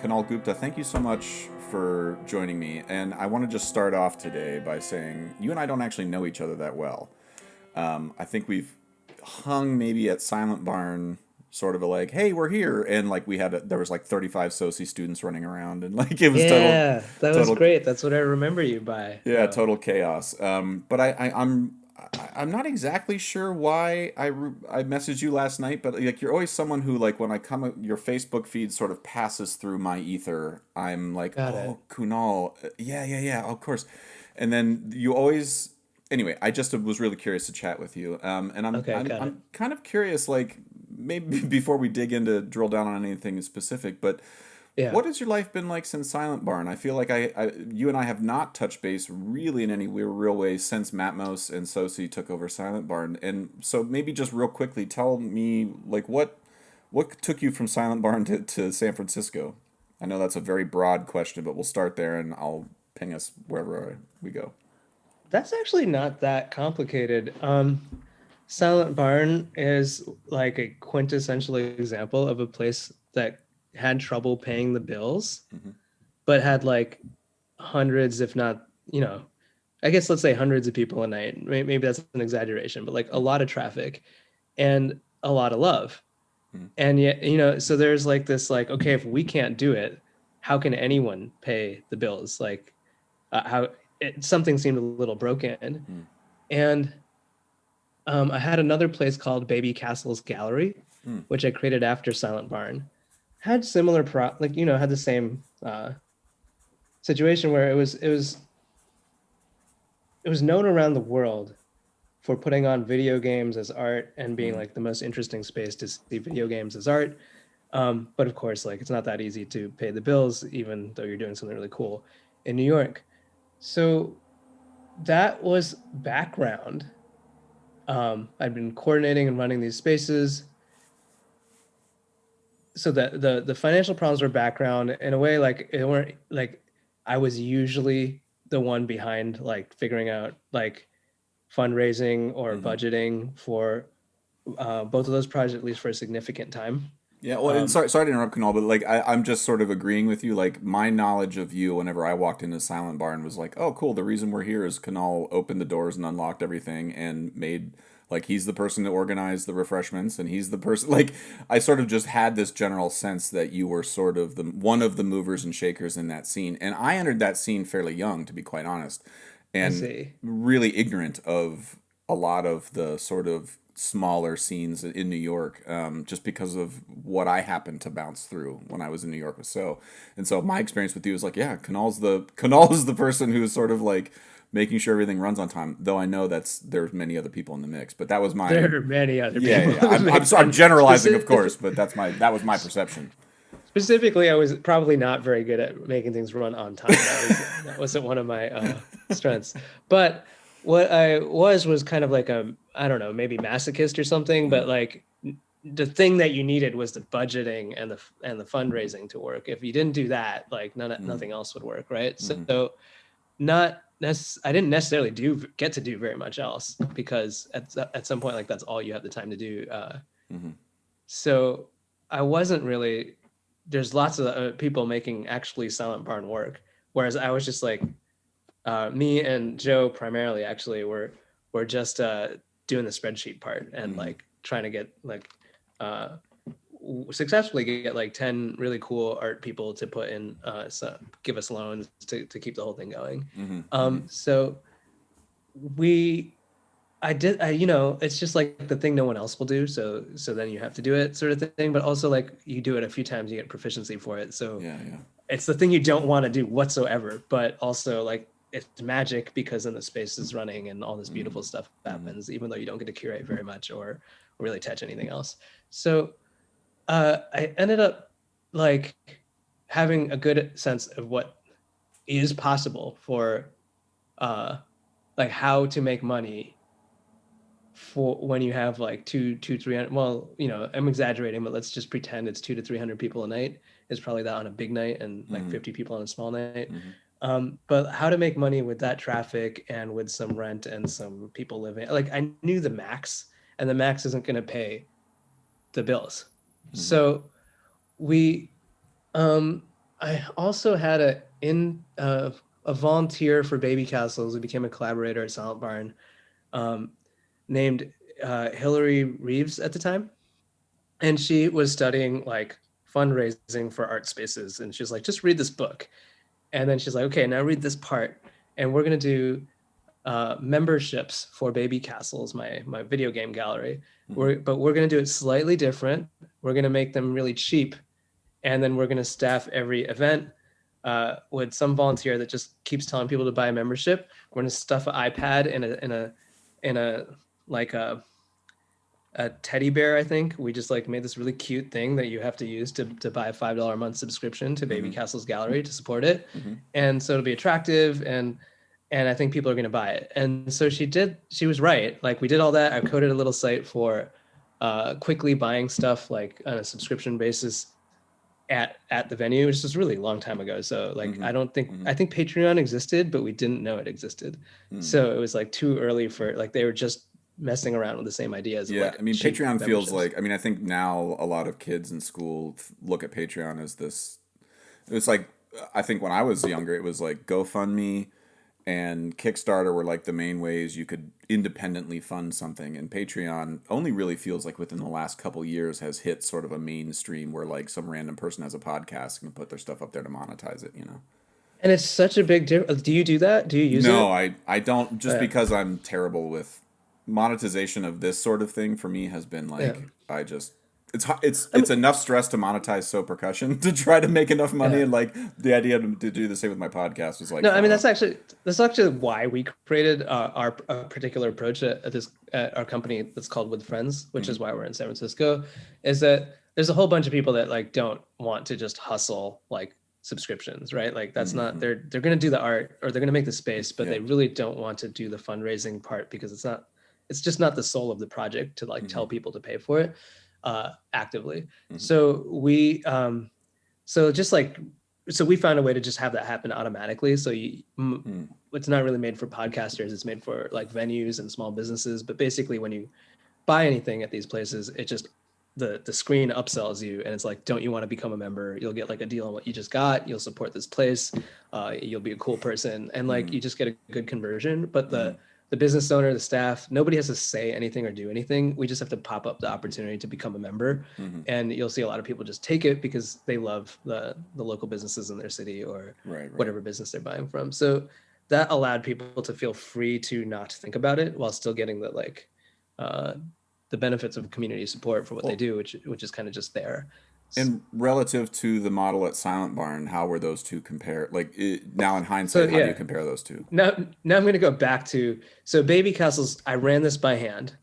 Kunal Gupta, thank you so much for joining me. And I want to just start off today by saying you and I don't actually know each other that well. I think we've hung maybe at Silent Barn, sort of a like, hey, we're here, and like there was like 35 soci students running around, and like it was Yeah, that was total, great. That's what I remember you by, yeah, though. total chaos. I'm not exactly sure why I messaged you last night, but like you're always someone who like when I come your Facebook feed sort of passes through my ether. I'm like, Got it. oh, Kunal, yeah, of course. And then you always anyway. I just was really curious to chat with you. And I'm Okay, I'm got it. I'm kind of curious, like maybe before we dig into drill down on anything specific, but Yeah. what has your life been like since Silent Barn? I feel like you and I have not touched base really in any real way since Matmos and Sosi took over Silent Barn. And so maybe just real quickly, tell me like what took you from Silent Barn to San Francisco? I know that's a very broad question, but we'll start there and I'll ping us wherever we go. That's actually not that complicated. Silent Barn is like a quintessential example of a place that had trouble paying the bills, Hmm. but had like hundreds, if not, I guess let's say hundreds of people a night. Maybe that's an exaggeration, but like a lot of traffic and a lot of love. Hmm. And yet, so there's like this, like, okay, if we can't do it, how can anyone pay the bills? Like, something seemed a little broken. Hmm. And I had another place called Baby Castle's Gallery, Hmm. which I created after Silent Barn. Had similar like, had the same situation where it was known around the world for putting on video games as art and being Hmm. like the most interesting space to see video games as art. But of course, like it's not that easy to pay the bills, even though you're doing something really cool in New York. So that was background. I'd been coordinating and running these spaces, so that the financial problems were background in a way. Like it weren't like I was usually the one behind like figuring out like fundraising or Hmm. budgeting for both of those projects, at least for a significant time. Yeah, well, and Um, sorry to interrupt, Kunal, but like I'm just sort of agreeing with you. Like my knowledge of you, whenever I walked into Silent Barn, was like, oh, cool. The reason we're here is Kunal opened the doors and unlocked everything and made like he's the person that organized the refreshments and he's the person. Like I sort of just had this general sense that you were sort of the one of the movers and shakers in that scene, and I entered that scene fairly young, to be quite honest, I and see. really ignorant of a lot of the sort of smaller scenes in New York, just because of what I happened to bounce through when I was in New York with and so my experience with you is like, yeah, Canal's the person who's sort of like making sure everything runs on time. Though I know there's many other people in the mix, but that was my There are many other yeah. people Yeah. in the mix, I'm and generalizing, of course, but that was my perception. specifically, I was probably not very good at making things run on time. That wasn't one of my strengths. But what I was kind of like a, I don't know, maybe masochist or something. Mm, But like the thing that you needed was the budgeting and the fundraising to work. If you didn't do that, like mm, nothing else would work, right? mm, So I didn't necessarily get to do very much else because at some point, like that's all you have the time to do. mm, So I wasn't really. There's lots of people making actually Silent Barn work, whereas I was just like me and Joe primarily actually were just doing the spreadsheet part and mm, like trying to get like uh, successfully get like 10 really cool art people to put in give us loans to keep the whole thing going. mm, mm, So we I did, it's just like the thing no one else will do. So then you have to do it, sort of thing. But also, like, you do it a few times, you get proficiency for it. So yeah, yeah. it's the thing you don't want to do whatsoever. But also, like, it's magic because then the space is running and all this Mm, beautiful stuff mm, happens, even though you don't get to curate very much or really touch anything else. So I ended up like having a good sense of what is possible for uh, like how to make money for when you have like 300. Well, I'm exaggerating, but let's just pretend it's 200 to 300 people a night. It's probably that on a big night and like mm, 50 people on a small night. mm, But how to make money with that traffic and with some rent and some people living, like I knew the max, and the max isn't going to pay the bills. mm, So we um I also had a volunteer for Baby Castles who became a collaborator at Silent Barn, um, named Hillary Reeves at the time, and she was studying like fundraising for art spaces, and she was like, just read this book, and then she's like, okay, now read this part, and we're gonna do memberships for Baby Castles, my video game gallery. Mm-hmm. But we're gonna do it slightly different. We're gonna make them really cheap, and then we're going to staff every event with some volunteer that just keeps telling people to buy a membership. We're going to stuff an iPad in a like a teddy bear. I think we just like made this really cute thing that you have to use to buy a $5 a month subscription to Baby Mm-hmm. Castle's gallery to support it, Mm-hmm. and so it'll be attractive, and I think people are going to buy it. And so she did. She was right. Like we did all that. I coded a little site for quickly buying stuff like on a subscription basis at the venue, which was really a long time ago. So like Mm-hmm. I think Patreon existed, but we didn't know it existed. Mm-hmm. So it was like too early for like they were just messing around with the same ideas of Yeah, like I mean, cheap Patreon feels memberships. like, I mean, I think now a lot of kids in school look at Patreon as this. It's like, I think when I was younger, it was like GoFundMe and Kickstarter were like the main ways you could independently fund something. And Patreon only really feels like within the last couple years has hit sort of a mainstream where like some random person has a podcast and can put their stuff up there to monetize it, you know? And it's such a big difference. Do you do that? Do you use No, it? I don't, just Yeah. because I'm terrible with monetization of this sort of thing for me has been Yeah. like I just it's I it's mean, enough stress to monetize so percussion to try to make enough money, yeah. and like the idea to do the same with my podcast was like No, I mean far off. that's actually why we created our particular approach at this at our company that's called With Friends, which Hmm. is why we're in San Francisco. Is that there's a whole bunch of people that like don't want to just hustle like subscriptions, right? Like that's not Hmm. they're going to do the art or they're going to make the space, but Yeah. they really don't want to do the fundraising part because it's just not the soul of the project to like Hmm. tell people to pay for it actively. Hmm. So so just like so we found a way to just have that happen automatically. So it's not really made for podcasters. It's made for like venues and small businesses. But basically, when you buy anything at these places, it just the screen upsells you, and it's like, don't you want to become a member? You'll get like a deal on what you just got. You'll support this place. You'll be a cool person, and like Hmm. you just get a good conversion. But Hmm. the business owner, the staff, nobody has to say anything or do anything. We just have to pop up the opportunity to become a member, Hmm. and you'll see a lot of people just take it because they love the local businesses in their city or Right. Right. whatever business they're buying from. So that allowed people to feel free to not think about it while still getting uh, the benefits of community support for what they Well, do, which is kind of just there. and relative to the model at Silent Barn, how were those two compared? Like now in So hindsight, how do you yeah, compare those two? now I'm going to go back to so Baby Castles. I ran this by hand,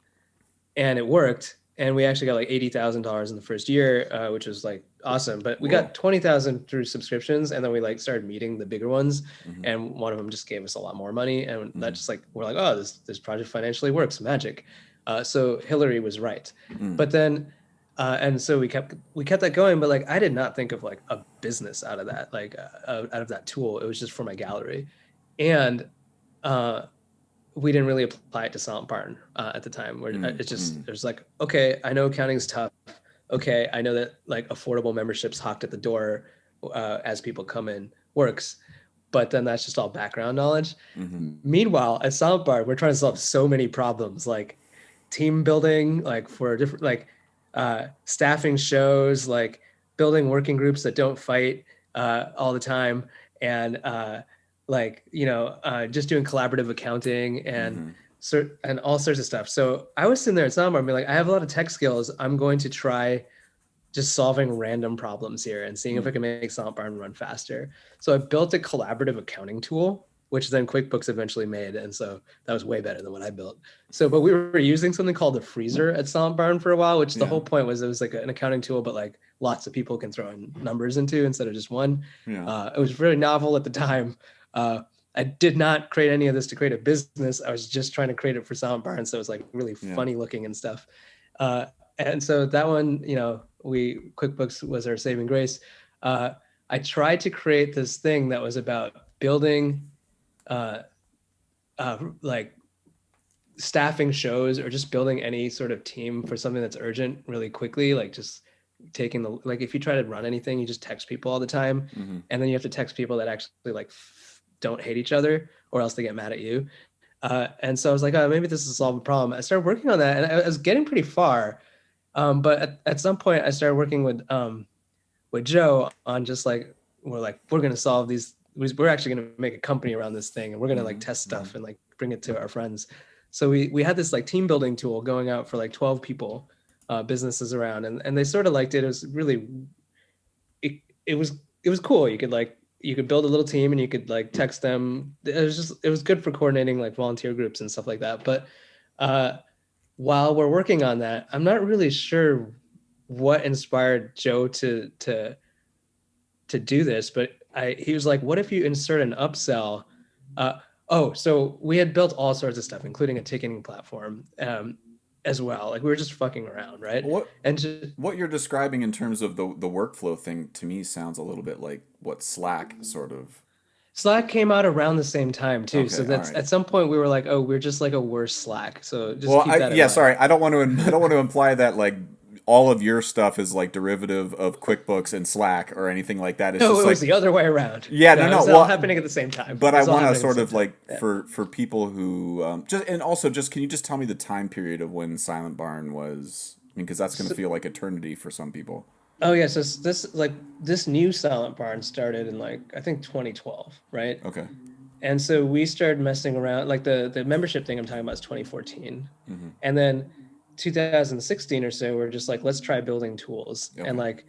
and it worked. And we actually got like $80,000 in the first year, which was like awesome. But we Whoa. got 20,000 through subscriptions, and then we like started meeting the bigger ones, Hmm. and one of them just gave us a lot more money, and that Hmm. just like we're like, oh, this project financially works, magic. So Hillary was right, Hmm. but then. And so we kept that going, but like I did not think of like a business out of that, like out of that tool. It was just for my gallery, and uh, we didn't really apply it to Silent Barn at the time. Where it's just Hmm. there's like, okay, I know accounting's tough. Okay, I know that like affordable memberships hawked at the door as people come in works, but then that's just all background knowledge. Hmm. Meanwhile, at Silent Barn, we're trying to solve so many problems like team building, like for different like staffing shows, like building working groups that don't fight all the time, and like just doing collaborative accounting Hmm. and all sorts of stuff. So I was sitting there at Soundbar and be like, I have a lot of tech skills. I'm going to try just solving random problems here and seeing if I Hmm. can make Soundbar run faster. So I built a collaborative accounting tool, which then QuickBooks eventually made, and so that was way better than what I built. So, but we were using something called the freezer at Soundbar for a while, which the Yeah. whole point was it was like an accounting tool, but like lots of people can throw in numbers into instead of just one. Yeah. It was very novel at the time. Uh, I did not create any of this to create a business. I was just trying to create it for Soundbar, and so it was like really Yeah. funny looking and stuff. Uh, and so that one, we QuickBooks was our saving grace. Uh, I tried to create this thing that was about building, uh, like staffing shows or just building any sort of team for something that's urgent really quickly, like just taking the like if you try to run anything, you just text people all the time, Mm-hmm. and then you have to text people that actually like don't hate each other, or else they get mad at you. And so I was like, oh, maybe this will solve a problem. I started working on that, and I was getting pretty far. But at some point, I started working with Joe on just like we're gonna solve these. We're actually gonna make a company around this thing, and we're gonna like Mm-hmm. test Mm-hmm. stuff and like bring it to our friends. So we had this like team building tool going out for like 12 people, businesses around, and they sort of liked it. It was really it, it was cool. You could build a little team and you could like text them. It was good for coordinating like volunteer groups and stuff like that. But uh, while we're working on that, I'm not really sure what inspired Joe to do this, but he was like, "What if you insert an upsell?" Uh, so we had built all sorts of stuff, including a ticketing platform, as well. Like we were just fucking around, right? What And just, what you're describing in terms of the workflow thing to me sounds a little bit like what Slack sort of. Slack came out around the same time too. So Okay, all that's right. at some point we were like, "Oh, we're just like a worse Slack." So just Well, keep that in yeah, mind. sorry. I don't want to I don't want to imply that like all of your stuff is like derivative of QuickBooks and Slack or anything like that. It's No, just it was like the other way around. yeah, no, No, it no. was all Well, happening at the same time. but It I was all want to happening at the sort same of time. like Yeah. for people who just and also just can you just tell me the time period of when Silent Barn was? I mean, because that's going to So, feel like eternity for some people. oh yeah, so this new Silent Barn started in like I think 2012, right? Okay. And so we started messing around. Like the membership thing I'm talking about is 2014, Mm-hmm. and then 2016 or so we're just like let's try building tools. And Okay. like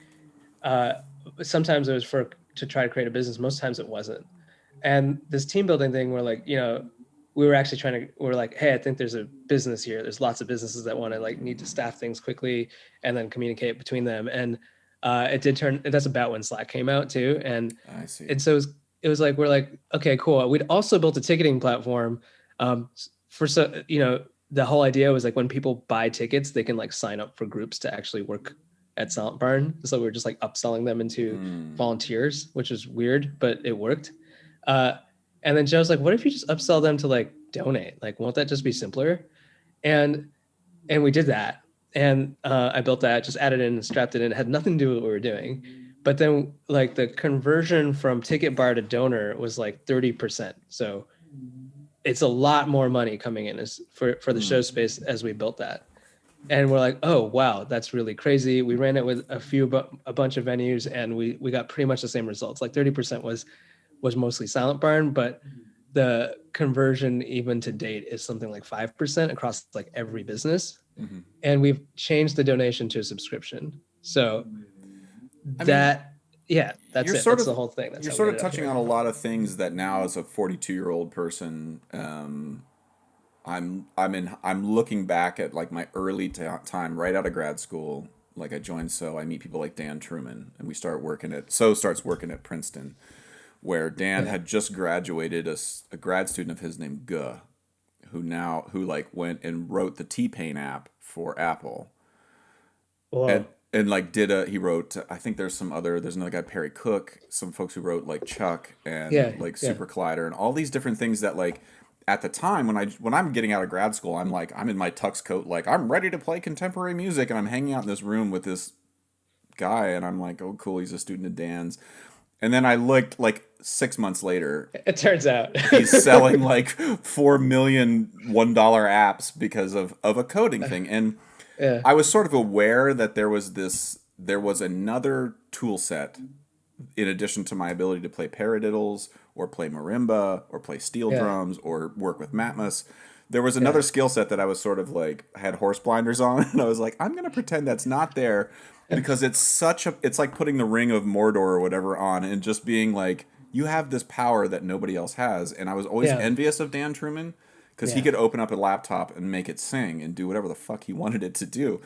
uh, sometimes it was for to try to create a business. Most times it wasn't. And this team building thing, we're like, we were actually we're like, hey, I think there's a business here. There's lots of businesses that want to like need to staff things quickly and then communicate between them. And it did turn. That's about when Slack came out too. I see. And so it was like we're like, okay, cool. We'd also built a ticketing platform. For so the whole idea was like when people buy tickets, they can like sign up for groups to actually work at Silent Barn. So we were just like upselling them into Mm. volunteers, which is weird, but it worked. Uh, and then Joe's like, what if you just upsell them to like donate? Like, won't that just be simpler? And we did that. And I built that, just added in and strapped it in. It had nothing to do with what we were doing. But then like the conversion from ticket bar to donor was like 30%. So it's a lot more money coming in as for the Mm. show space as we built that. And we're like, oh wow, that's really crazy. We ran it with a bunch of venues, and we got pretty much the same results. Like 30% was mostly Silent Barn, but the conversion even to date is something like 5% across like every business. Mm-hmm. And we've changed the donation to a subscription. So I mean, that, yeah, that's you're it. sort That's of the whole thing. That's you're how we sort of ended up touching here. on a lot of things that now as a 42-year-old person I'm looking back at like my early time right out of grad school. Like I joined, so I meet people like Dan Truman, and we start working at so starts working at Princeton, where Dan Yeah. had just graduated a grad student of his named Guh, who like went and wrote the T-Pain app for Apple, and Whoa. like he wrote, I think there's another guy, Perry Cook, some folks who wrote like Chuck and Yeah. like Yeah. Super Collider and all these different things that like at the time when I'm getting out of grad school, I'm in my tux coat, like I'm ready to play contemporary music, and I'm hanging out in this room with this guy, and I'm like, oh cool, he's a student of Dan's. And then I looked like 6 months later, It turns out. he's selling like 4 million $1 apps because of a coding thing. And Yeah. I was sort of aware that there was another tool set in addition to my ability to play paradiddles or play marimba or play steel Yeah. drums or work with Matmos. There was Yeah. another skill set that I was sort of like had horse blinders on, and I was like, I'm gonna pretend that's not there because it's like putting the ring of Mordor or whatever on and just being like, you have this power that nobody else has. And I was always Yeah. envious of Dan Truman because he Yeah. could open up a laptop and make it sing and do whatever the fuck he wanted it to do.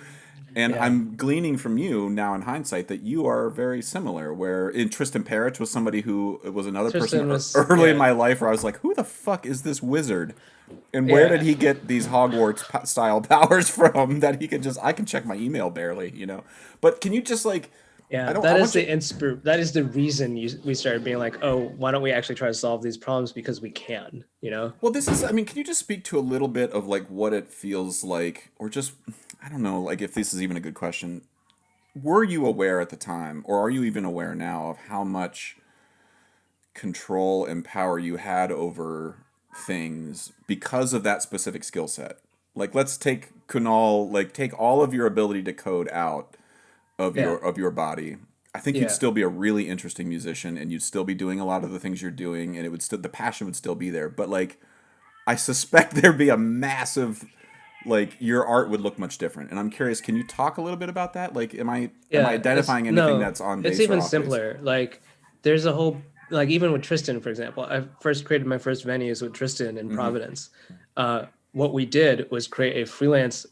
And Yeah. I'm gleaning from you now in hindsight that you are very similar. Where in Tristan Parrott was somebody who was another person Tristan was, early in yeah. my life where I was like, who the fuck is this wizard? And where did Yeah. he get these Hogwarts style powers from that he could just, I can check my email barely, you know? But can you just like, Yeah, I that is want you, that is the reason we started being like, oh, why don't we actually try to solve these problems because we can, you know? well, I mean, can you just speak to a little bit of like what it feels like, or just, I don't know, like if this is even a good question, were you aware at the time, or are you even aware now of how much control and power you had over things because of that specific skill set? Like let's take Kunal, like take all of your ability to code out Yeah, of your body. I think you'd yeah, still be a really interesting musician and you'd still be doing a lot of the things you're doing and it would still the passion would still be there. But like I suspect there'd be a massive like your art would look much different. And I'm curious, can you talk a little bit about that? Like am I yeah. It's identifying anything no, that's on it's bass or even off bass? simpler. Like there's a whole like even with Tristan, for example, I first created my first venues with Tristan in Mm-hmm. Providence. What we did was create a freelance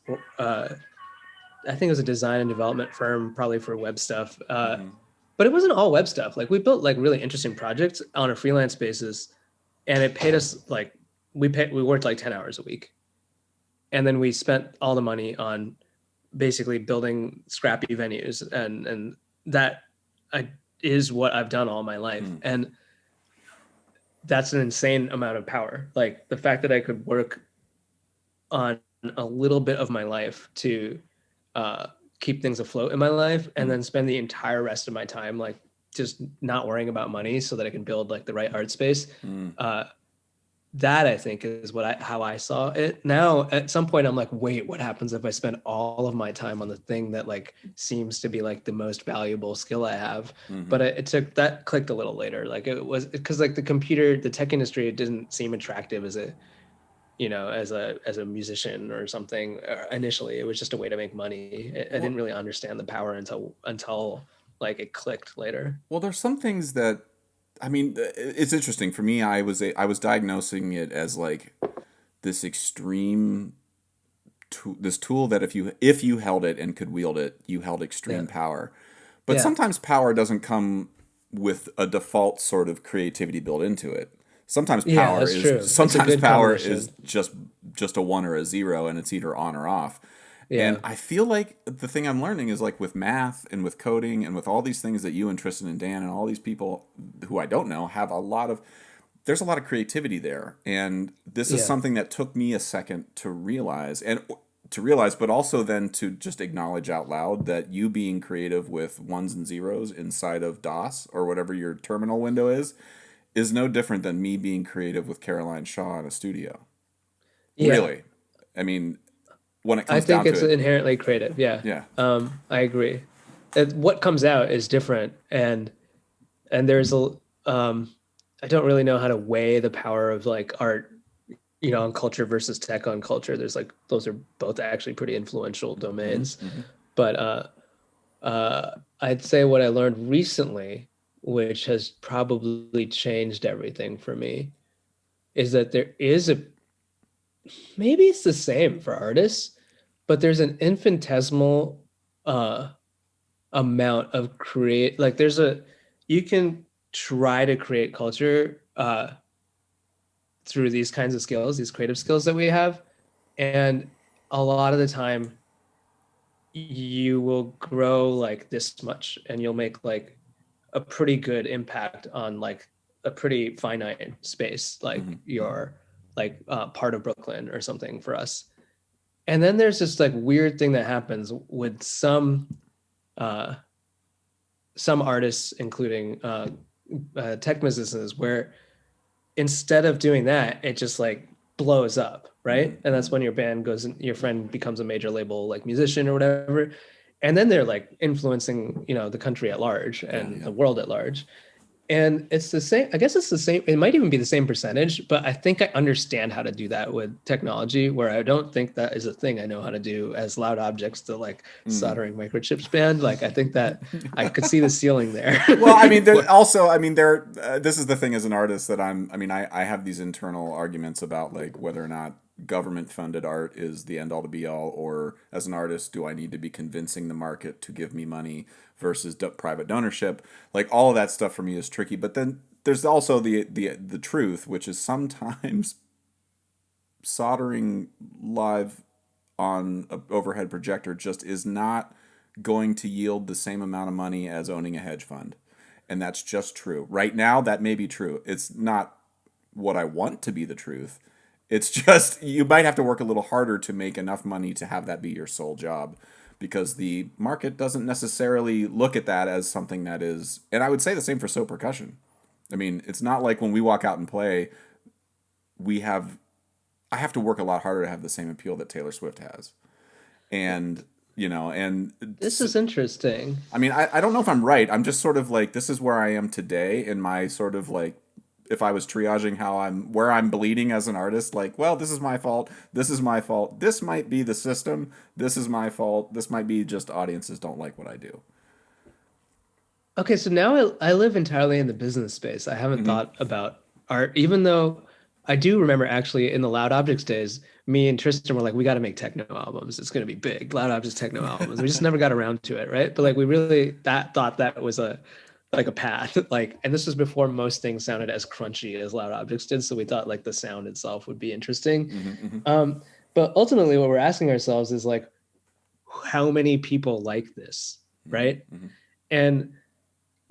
I think it was a design and development firm, probably for web stuff. Mm-hmm. But it wasn't all web stuff. Like we built like really interesting projects on a freelance basis, and it paid us like we worked like 10 hours a week, and then we spent all the money on basically building scrappy venues, and that I, is what I've done all my life, Mm. and that's an insane amount of power. Like the fact that I could work on a little bit of my life to uh, keep things afloat in my life, and Mm. then spend the entire rest of my time like just not worrying about money so that I can build like the right art space. Mm. Uh, that I think is what I how I saw it. Now at some point I'm like, wait, what happens if I spend all of my time on the thing that like seems to be like the most valuable skill I have? Mm-hmm. But it took that clicked a little later. Like it was because like the computer, the tech industry, it didn't seem attractive as a as a musician or something initially. It was just a way to make money. I didn't Well, really understand the power until like it clicked later. well, there's some things that I mean, it's interesting for me. I was diagnosing it as like this extreme this tool that if you held it and could wield it, you held Yeah, extreme power. But yeah, sometimes power doesn't come with a default sort of creativity built into it. yeah. That's true. It's a Sometimes good power is combination. just a one or a zero and it's either on or off. And Yeah, I feel like the thing I'm learning is like with math and with coding and with all these things that you and Tristan and Dan and all these people who I don't know have a lot of there's a lot of creativity there. And this is yeah, something that took me a second to realize, but also then to just acknowledge out loud that you being creative with ones and zeros inside of DOS or whatever your terminal window is no different than me being creative with Caroline Shaw in a studio. yeah. Really. I mean, when it I comes think down to it's it, inherently creative. Yeah, yeah. I agree. What comes out is different, and there's a I don't really know how to weigh the power of like art, on culture versus tech on culture. There's like those are both actually pretty influential Mm-hmm, domains, mm-hmm. but I'd say what I learned recently, which has probably changed everything for me, is that there is a maybe it's the same for artists, but there's an infinitesimal uh amount of create like there's a you can try to create culture through these kinds of skills, these creative skills that we have, and a lot of the time you will grow like this much and you'll make like a pretty good impact on like a pretty finite space Mm-hmm, like mm-hmm. your like part of Brooklyn or something for us. And then there's this like weird thing that happens with uh some artists, including tech musicians, where instead of doing that, it just like blows up, Mm-hmm, right? And mm-hmm. that's when your band goes, your friend becomes a major label like musician or whatever, and then they're like influencing, the country at large Yeah, and yeah. the world at large. And it's the same, I guess it's the same, it might even be the same percentage, but I think I understand how to do that with technology, where I don't think that is a thing I know how to do as loud objects to like Mm. soldering microchips band. Like I think that I could see the ceiling there. Well, I mean, there also, I mean, there. This is the thing as an artist that I'm. I mean, I have these internal arguments about like whether or not government funded art is the end all to be all, or as an artist, do I need to be convincing the market to give me money versus private donorship? Like all of that stuff for me is tricky. But then there's also the truth, which is sometimes soldering live on an overhead projector just is not going to yield the same amount of money as owning a hedge fund. And that's just true. Right now, that may be true. It's not what I want to be the truth. It's just you might have to work a little harder to make enough money to have that be your sole job. because the market doesn't necessarily look at that as something that is, and I would say the same for So Percussion. I mean, it's not like when we walk out and play, we have I have to work a lot harder to have the same appeal that Taylor Swift has. And, and This is interesting. I mean, I don't know if I'm right. I'm just sort of like, this is where I am today in my sort of like, if I was triaging where I'm bleeding as an artist, like, well, this is my fault. This is my fault. This might be the system. This is my fault. This might be just audiences don't like what I do. Okay, so now I live entirely in the business space. I haven't Hmm. thought about art, even though I do remember actually in the Loud Objects days, me and Tristan were like, we got to make techno albums. It's going to be big, Loud Objects techno albums. We just never got around to it, right? But like we really that thought that was a like a path, like, and this was before most things sounded as crunchy as Loud Objects did. So we thought like the sound itself would be interesting. Hmm. Hmm. Um, but ultimately, what we're asking ourselves is like, how many people like this, Hmm. right? Hmm. And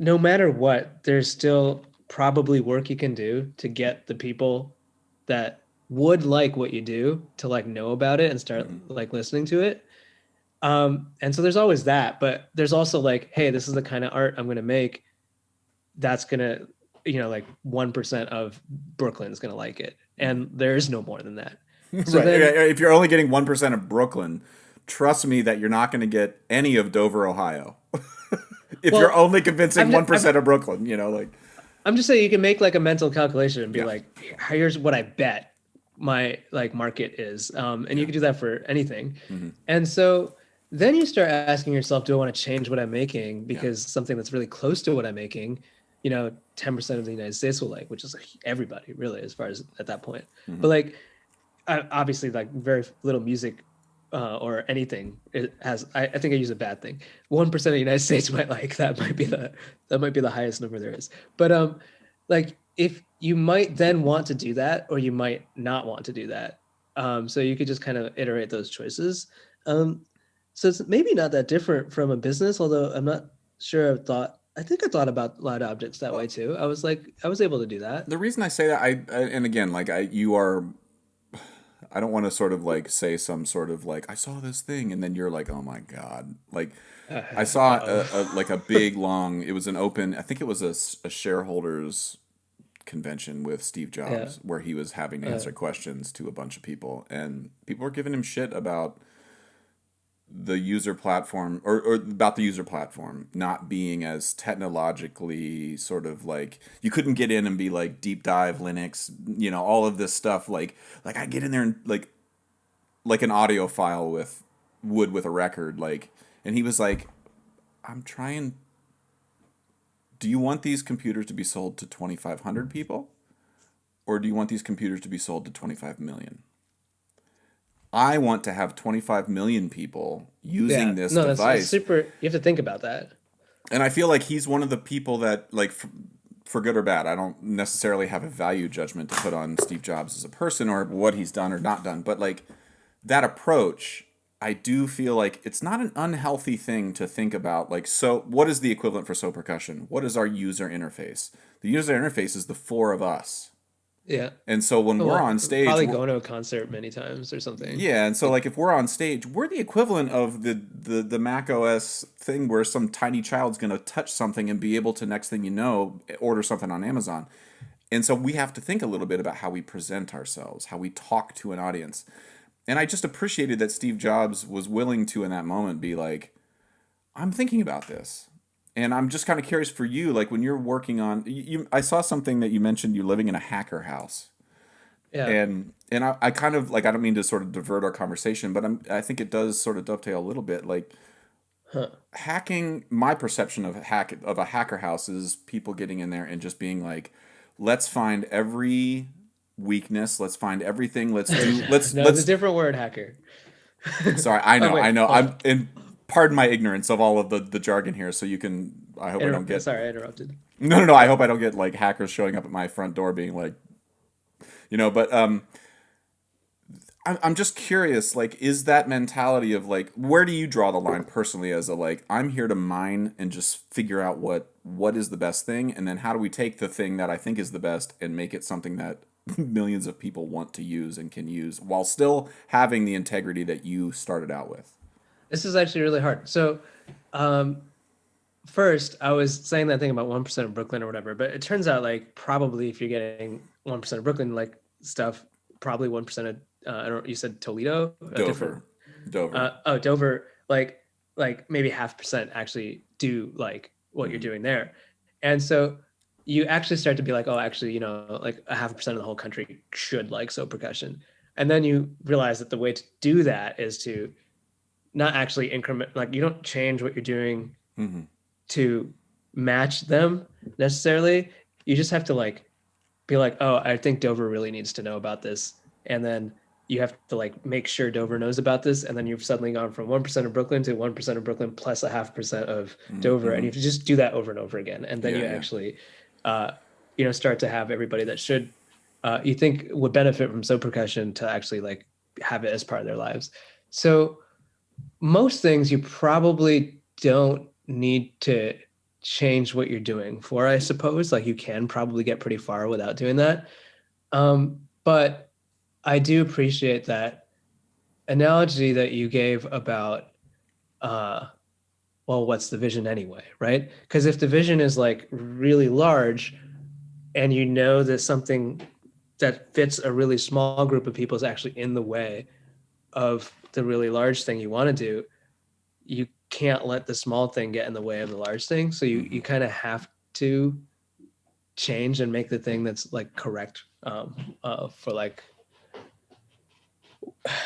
no matter what, there's still probably work you can do to get the people that would like what you do to like know about it and start Hmm. like listening to it. And so there's always that, but there's also like, hey, this is the kind of art I'm gonna make that's gonna, like 1% of Brooklyn's gonna like it. Hmm. And there is no more than that. So Right. then, If you're only getting 1% of Brooklyn, trust me that you're not going to get any of Dover, Ohio. If you're well, only convincing I'm just, 1% of Brooklyn, like, I'm just saying you can make like a mental calculation and be yeah. like, here's what I bet my like market is. And you Yeah. can do that for anything. Hmm. And so then you start asking yourself, do I want to change what I'm making? Yeah. Because something that's really close to what I'm making, 10% of the United States will like, which is like everybody really, as far as at that point. But Hmm. like, obviously like very little music or anything it has I think I use a bad thing. 1% of the United States might like that might be the highest number there is. But like if you might then want to do that or you might not want to do that. So you could just kind of iterate those choices. um so it's maybe not that different from a business, although I'm not sure I think I thought about Loud Objects that way Well, too. I was like I was able to do that. the reason I say that, and again, like, I don't want to sort of like say some sort of like, I saw this thing, and then you're like, oh my God. Like, I saw Uh-oh. like a big, long, it was an open, I think it was a shareholders convention with Steve Yeah. Jobs where he was having to uh, answer questions to a bunch of people, and people were giving him shit about the user platform, or about the user platform not being as technologically sort of like, you couldn't get in and be like deep dive Linux, all of this stuff, like I get in there and like an audio file with a record, like, and he was like, I'm trying, do you want these computers to be sold to 2,500 people, or do you want these computers to be sold to 25 million? I want to have 25 million people using Yeah, this no, that's device. super. You have to think about that. And I feel like he's one of the people that, like, for good or bad, I don't necessarily have a value judgment to put on Steve Jobs as a person or what he's done or not done, but like that approach, I do feel like it's not an unhealthy thing to think about. Like, so what is the equivalent for So Percussion? What is our user interface? The user interface is the four of us. Yeah. And so when Oh, we're well, on stage, probably going to a concert many times or something. yeah, and so Like, like if we're on stage, we're the equivalent of the Mac OS thing where some tiny child's gonna touch something and be able to, next thing you know, order something on Amazon. And so we have to think a little bit about how we present ourselves, how we talk to an audience. And I just appreciated that Steve Jobs was willing to, in that moment, be like, I'm thinking about this. And I'm just kind of curious for you, like when you're working on I saw something that you mentioned, you're living in a hacker house. yeah. And I kind of like, I don't mean to sort of divert our conversation, but I think it does sort of dovetail a little bit. Like, Huh. hacking, my perception of a hacker house is people getting in there and just being like, let's find every weakness, let's find everything, No, it's a let's different word, hacker. sorry, I Oh, know, wait, hold I'm on. and pardon my ignorance of all of the jargon here, so you can, I hope I don't get, Sorry, I interrupted. no, I hope I don't get like hackers showing up at my front door being like, but I'm just curious, like, is that mentality of like, where do you draw the line personally as a like, I'm here to mine and just figure out what is the best thing, and then how do we take the thing that I think is the best and make it something that millions of people want to use and can use while still having the integrity that you started out with? This is actually really hard. So, um, first, I was saying that thing about 1% of Brooklyn or whatever, but it turns out like probably if you're getting 1% of Brooklyn like stuff, probably 1% of I don't. You said Toledo, a different. Dover, Dover. Oh, Dover, like maybe 0.5% actually do like what you're Hmm. doing there, and so you actually start to be like, oh, actually, like 0.5% of the whole country should like so percussion, and then you realize that the way to do that is to not actually increment, like you don't change what you're doing Hmm. to match them necessarily. You just have to like be like, oh, I think Dover really needs to know about this. And then you have to like make sure Dover knows about this. And then you've suddenly gone from 1% of Brooklyn to 1% of Brooklyn plus 0.5% of Dover. And Hmm. you have to just do that over and over again. And then Yeah, you yeah. actually, uh, start to have everybody that should, you think would benefit from so percussion to actually like have it as part of their lives. So most things you probably don't need to change what you're doing for, I suppose. Like you can probably get pretty far without doing that. But I do appreciate that analogy that you gave about, uh, well, what's the vision anyway, right? Because if the vision is like really large and you know that something that fits a really small group of people is actually in the way of the really large thing you want to do, you can't let the small thing get in the way of the large thing. So you Hmm. kind of have to change and make the thing that's like correct, for like.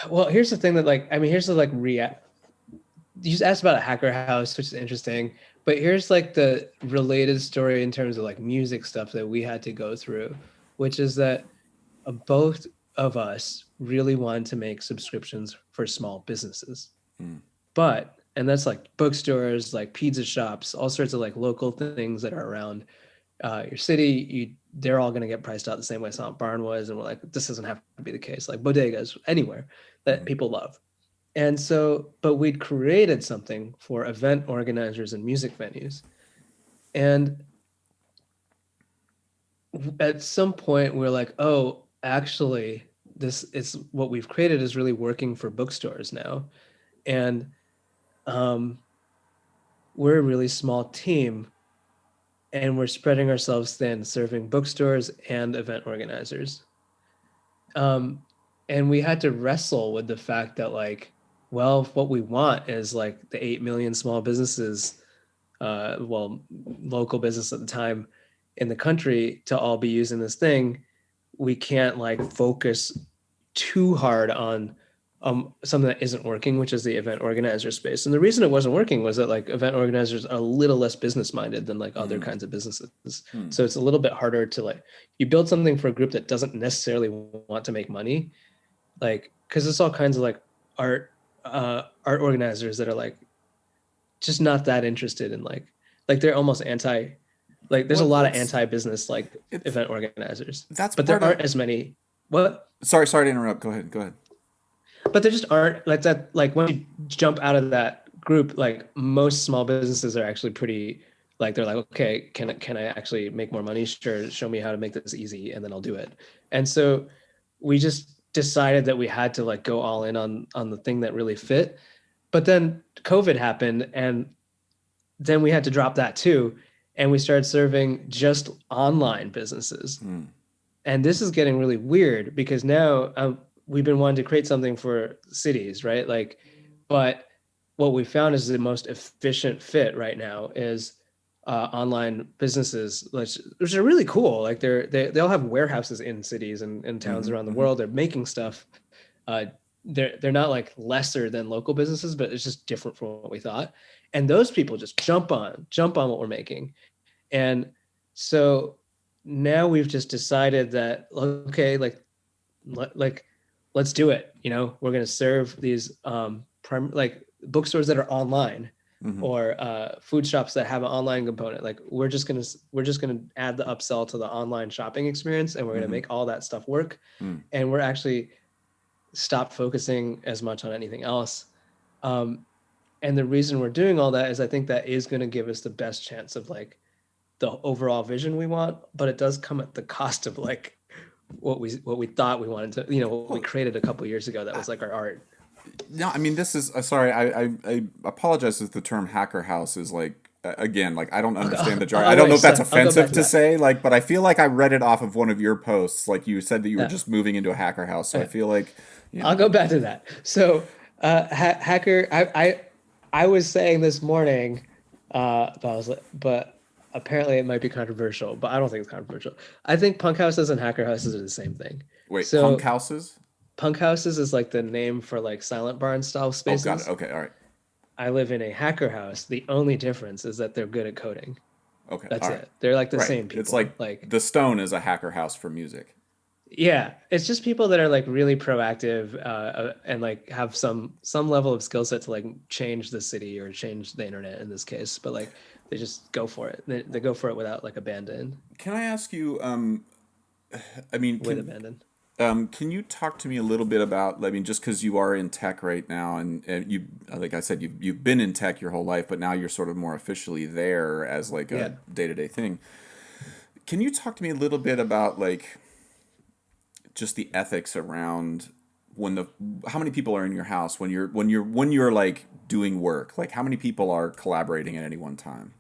Well, here's the thing that like I mean here's the like you just asked about a hacker house, which is interesting, but here's like the related story in terms of like music stuff that we had to go through, which is that both of us really wanted to make subscriptions for small businesses. But, and that's like bookstores, like pizza shops, all sorts of like local things that are around your city. They're all going to get priced out the same way Silent Barn was. And we're like, this doesn't have to be the case. Like bodegas, anywhere that Hmm. people love. And so, but we'd created something for event organizers and music venues. And at some point, we're like, oh, actually, this is what we've created is really working for bookstores now. And um, we're a really small team and we're spreading ourselves thin, serving bookstores and event organizers. Um, and we had to wrestle with the fact that, like, well, what we want is like the 8 million small businesses, well, local business at the time in the country to all be using this thing. We can't like focus too hard on something that isn't working, which is the event organizer space. And the reason it wasn't working was that like event organizers are a little less business minded than like other Hmm. kinds of businesses. Hmm. So it's a little bit harder to like you build something for a group that doesn't necessarily want to make money, like because it's all kinds of like art organizers that are like just not that interested in like they're almost anti, like there's a Well, lot of that's anti-business like it's event organizers, that's but there part of. aren't as many. What? Sorry to interrupt. Go ahead. Go ahead. But there just aren't like that. Like when you jump out of that group, like most small businesses are actually pretty like they're like, okay, can I actually make more money? Sure, show me how to make this easy, and then I'll do it. And so we just decided that we had to like go all in on the thing that really fit. But then COVID happened, and then we had to drop that too, and we started serving just online businesses. Hmm. And this is getting really weird because now we've been wanting to create something for cities, right? Like, but what we found is the most efficient fit right now is online businesses, which are really cool. Like they all have warehouses in cities and towns Hmm. around the Hmm. world. They're making stuff. Uh, they're not like lesser than local businesses, but it's just different from what we thought. And those people just jump on what we're making. And so now we've just decided that okay, like let's do it. We're going to serve these like bookstores that are online Hmm. or food shops that have an online component. Like we're just gonna add the upsell to the online shopping experience, and we're going to Hmm. make all that stuff work. Hmm. And we're actually stopped focusing as much on anything else. Um, and the reason we're doing all that is I think that is going to give us the best chance of like the overall vision we want, but it does come at the cost of like what we thought we wanted to, what we Well, created a couple years ago that I, was like our art. No, I mean this is sorry. I apologize if the term hacker house is like again like I don't understand the jargon. I don't know Wait, if that's so I'll go back offensive to to that. say like, but I feel like I read it off of one of your posts. Like you said that you were Yeah. just moving into a hacker house, so I Okay. feel like I'll go back to that. So, hacker, I was saying this morning, but I was like, but apparently it might be controversial, but I don't think it's controversial. I think punk houses and hacker houses are the same thing. wait, punk So, houses. punk houses is like the name for like silent barn style Oh, got it. spaces. Okay, all right. I live in a hacker house. The only difference is that they're good at coding. Okay, That's all right. it. They're like the Right. same It's people. like Like, the Stone is a hacker house for music. yeah, it's just people that are like really proactive and like have some level of skill set to like change the city or change the internet in this case. But like they just go for it. They go for it without like abandon, Can I ask you? I mean, with abandon. can you talk to me a little bit about? I mean, just because you are in tech right now, and you, like I said, you've been in tech your whole life, but now you're sort of more officially there as like Yeah. a day to day thing. Can you talk to me a little bit about like just the ethics around when the how many people are in your house when you're like doing work? Like how many people are collaborating at any one time?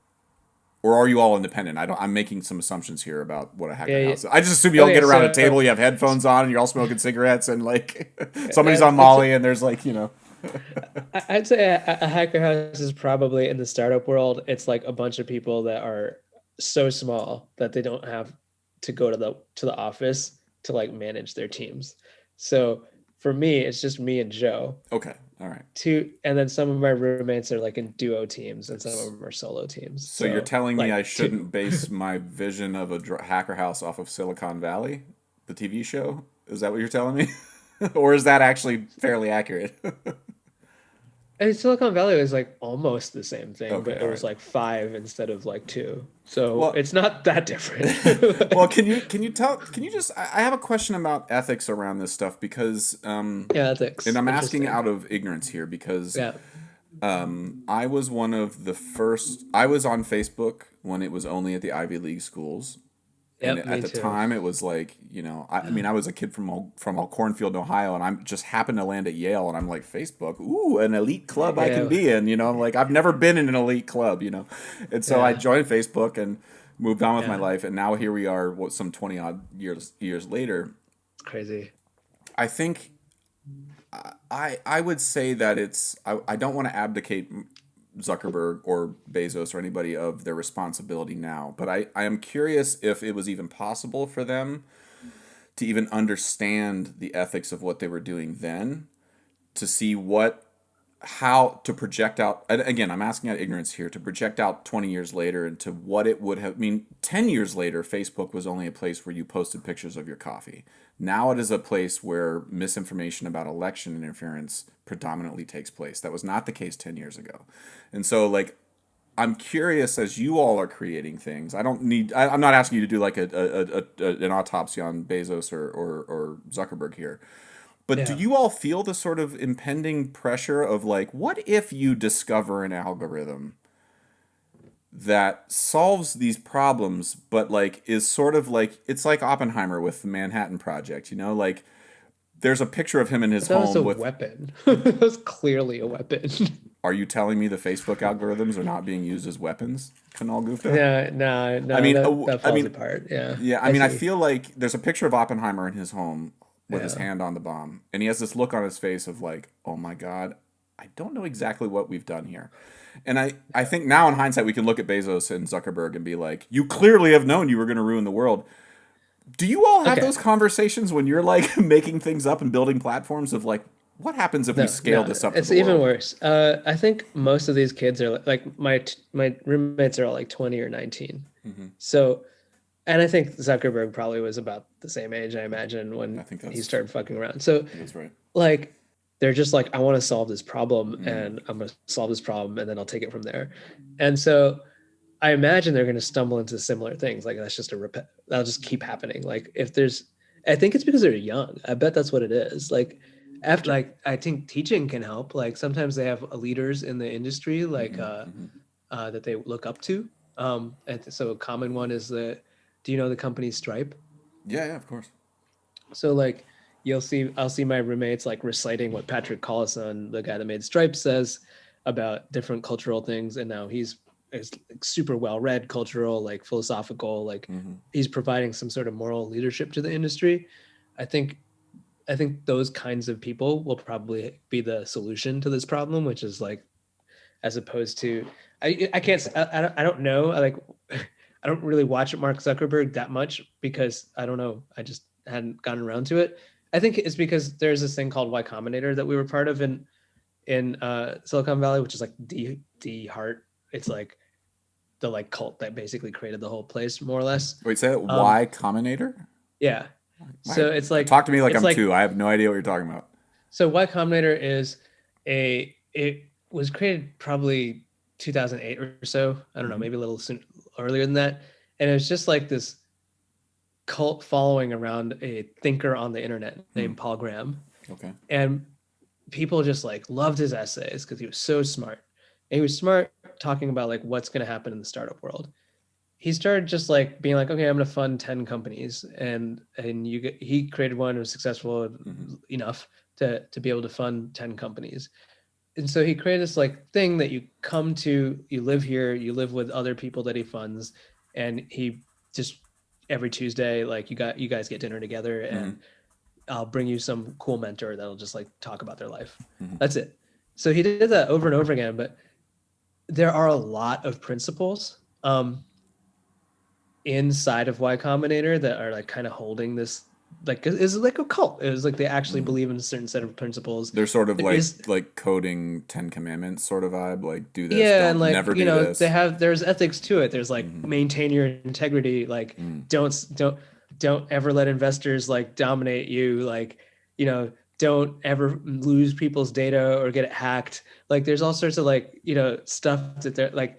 Or are you all independent? I don't. I'm making some assumptions here about what a hacker Yeah, yeah. house is. I just assume you all Okay, get around a so table, you have headphones on, and you're all smoking cigarettes, and like somebody's that's on it's Molly, and there's like I'd say a hacker house is probably in the startup world. It's like a bunch of people that are so small that they don't have to go to the office to like manage their teams. So for me, it's just me and Joe. okay, all right. Two, and then some of my roommates are like in duo teams, and some of them are solo teams. So you're So telling me I like two, shouldn't base my vision of a hacker house off of Silicon Valley, the TV show? Is that what you're telling me, or is that actually fairly accurate? I mean, Silicon Valley was like almost the same thing, Okay, but it all was right. like five instead of like two. So Well, it's not that different. well, Like, can you just I have a question about ethics around this stuff because yeah, and ethics. I'm asking Interesting. out of ignorance here because Yeah. I was one of the first. I was on Facebook when it was only at the Ivy League schools, and Yep, at me the too. time it was like I mean I was a kid from a cornfield, Ohio, and I'm just happened to land at Yale, and I'm like Facebook, ooh, an elite club I can Yeah, be in. I'm like I've never been in an elite club, and so I yeah, joined Facebook and moved on with my yeah. life, and now here we are, what some 20 odd years later. It's crazy. I think I would say that I don't want to abdicate Zuckerberg or Bezos or anybody of their responsibility now, but I am curious if it was even possible for them to even understand the ethics of what they were doing then, to see how to project out, and again I'm asking out of ignorance here, to project out 20 years later into what it would have. I mean, 10 years later Facebook was only a place where you posted pictures of your coffee. Now it is a place where misinformation about election interference predominantly takes place. That was not the case 10 years ago. And so like I'm curious, as you all are creating things. I'm not asking you to do like an autopsy on Bezos or Zuckerberg here, but do Yeah. you all feel the sort of impending pressure of like, what if you discover an algorithm that solves these problems, but like is sort of like it's like Oppenheimer with the Manhattan Project, like there's a picture of him in his But that was a home with. weapon. That was clearly a weapon. Are you telling me the Facebook algorithms are not being used as weapons, Kunal Gupta? No, no, I no, mean, that I falls mean, apart. Yeah. yeah, I I mean, I see. feel like there's a picture of Oppenheimer in his home with his Yeah. hand on the bomb, and he has this look on his face of like, "Oh my God, I don't know exactly what we've done here." And I think now in hindsight we can look at Bezos and Zuckerberg and be like, "You clearly have known you were going to ruin the world." Do you all have Okay. those conversations when you're like making things up and building platforms of like, what happens if we No, scale no, this up to it's the even world? worse. I think most of these kids are like my roommates are all like 20 or 19. Hmm. So, and I think Zuckerberg probably was about the same age, I imagine, I when think he that's started fucking around. So, I think that's right. like, they're just like, I want to solve this problem, Mm. and I'm going to solve this problem, and then I'll take it from there. And so, I imagine they're going to stumble into similar things. Like that's just that'll just keep happening. Like if there's, I think it's because they're young. I bet that's what it is. Like after, like I think teaching can help. Like sometimes they have leaders in the industry, like Hmm. Hmm. that they look up to. And so a common one is do you know the company Stripe? Yeah, yeah, of course. So like I'll see my roommates like reciting what Patrick Collison, the guy that made Stripe, says about different cultural things, and now he's is like super well read, cultural, like philosophical, like Hmm. he's providing some sort of moral leadership to the industry. I think I think those kinds of people will probably be the solution to this problem, which is like as opposed to I can't I don't know like I don't really watch Mark Zuckerberg that much because I don't know, I just hadn't gotten around to it. I think it's because there's this thing called Y Combinator that we were part of in Silicon Valley, which is like D Heart. It's like the like cult that basically created the whole place more or less. Wait, say that. Um, Y Combinator? yeah. Why? So Talk to me like it's I'm like two. I have no idea what you're talking about. so Y Combinator is a it was created probably 2008 or so. I don't know, Hmm. maybe a little earlier than that. And it was just like this cult following around a thinker on the internet Hmm. named Paul Graham. Okay. And people just like loved his essays because he was so smart. And he was smart talking about like what's going to happen in the startup world. He started just like being like, okay, I'm going to fund 10 companies, and he created one who was successful Hmm. enough to be able to fund 10 companies. And so he created this like thing that you come to, you live here, you live with other people that he funds, and he just every Tuesday, like you guys get dinner together, Hmm. and I'll bring you some cool mentor that'll just like talk about their life. Hmm. That's it. So he did that over and over again, but there are a lot of principles inside of Y Combinator that are like kind of holding this like is like a cult. It was like they actually Hmm. believe in a certain set of principles. They're sort of There is like coding Ten Commandments sort of vibe. Like do this, yeah, and don't like never you do know this. there's ethics to it. There's like Hmm. maintain your integrity. Like Hmm. don't ever let investors like dominate you. Like you know don't ever lose people's data or get it hacked. Like there's all sorts of like stuff that they're like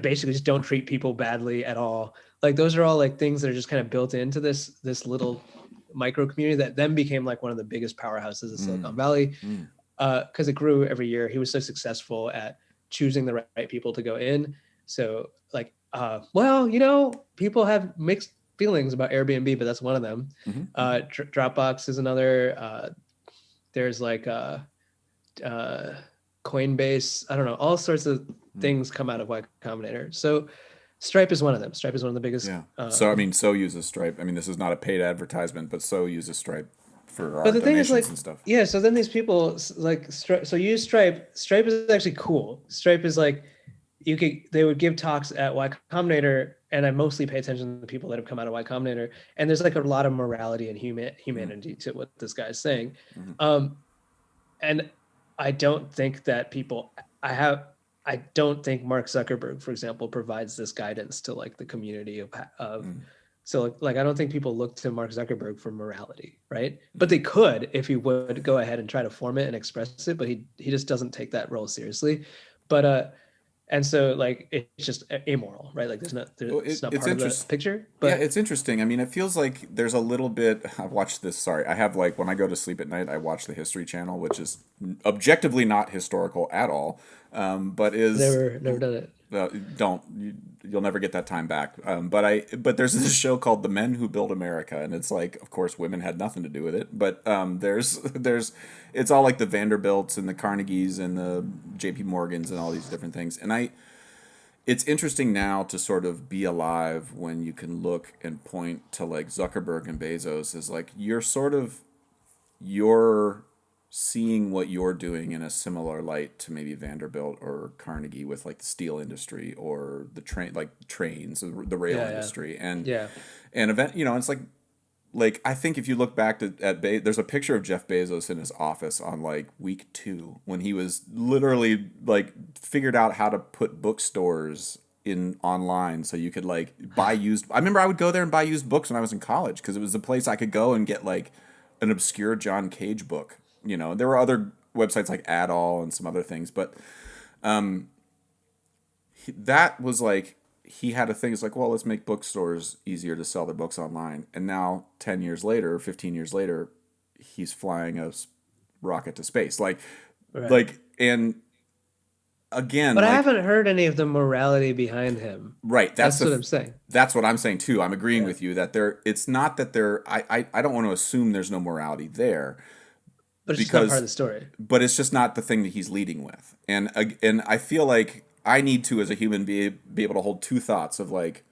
basically just don't treat people badly at all. Like those are all like things that are just kind of built into this little micro community that then became like one of the biggest powerhouses of Hmm. Silicon Valley Hmm. because it grew every year. He was so successful at choosing the right people to go in. So like, well, people have mixed feelings about Airbnb, but that's one of them. Hmm. Hmm. Dropbox is another. There's like uh, Coinbase. I don't know. All sorts of Hmm. things come out of Y Combinator. So Stripe is one of them. Stripe is one of the biggest. Yeah. So I mean, so uses Stripe. I mean, this is not a paid advertisement, but so uses Stripe for But our the thing is, donations like, and stuff. yeah. So then these people like so use Stripe. Stripe is actually cool. Stripe is like they would give talks at Y Combinator, and I mostly pay attention to the people that have come out of Y Combinator. And there's like a lot of morality and Mm-hmm. humanity to what this guy is saying. Mm-hmm. Um, and I don't think that people I have I don't think Mark Zuckerberg, for example, provides this guidance to like the community of so like I don't think people look to Mark Zuckerberg for morality, right? But Mm-hmm. they could if he would go ahead and try to form it and express it, but he just doesn't take that role seriously. But and so like it's just amoral, right? Like Well, it's not it's part of the interesting. picture, Yeah, but it's interesting. I mean, it feels like there's a little bit. I've watched this. Sorry, I have like when I go to sleep at night, I watch the History Channel, which is objectively not historical at all, but is never done it. don't you'll never get that time back. But there's this show called The Men Who Built America, and it's like, of course, women had nothing to do with it, but there's it's all like the Vanderbilts and the Carnegies and the J.P. Morgans and all these different things, and it's interesting now to sort of be alive when you can look and point to like Zuckerberg and Bezos as like you're seeing what you're doing in a similar light to maybe Vanderbilt or Carnegie with like the steel industry or the trains, the rail Yeah, yeah, industry, yeah. and event. It's like I think if you look back there's a picture of Jeff Bezos in his office on like week 2 when he was literally like figured out how to put bookstores in online so you could like buy used. I remember I would go there and buy used books when I was in college because it was the place I could go and get like an obscure John Cage book. There were other websites like Adall and some other things, but that was like he had a thing. It's like, well, let's make bookstores easier to sell their books online. And now, 10 years later, 15 years later, he's flying a rocket to space. Right. Like, and again, But I like, haven't heard any of the morality behind him. right, That's what I'm saying. that's what I'm saying too. I'm agreeing Yeah. with you that there it's not that there I don't want to assume there's no morality there, But it's just not part of because the story. but it's just not the thing that he's leading with. And I feel like I need to, as a human, be able to hold two thoughts of like,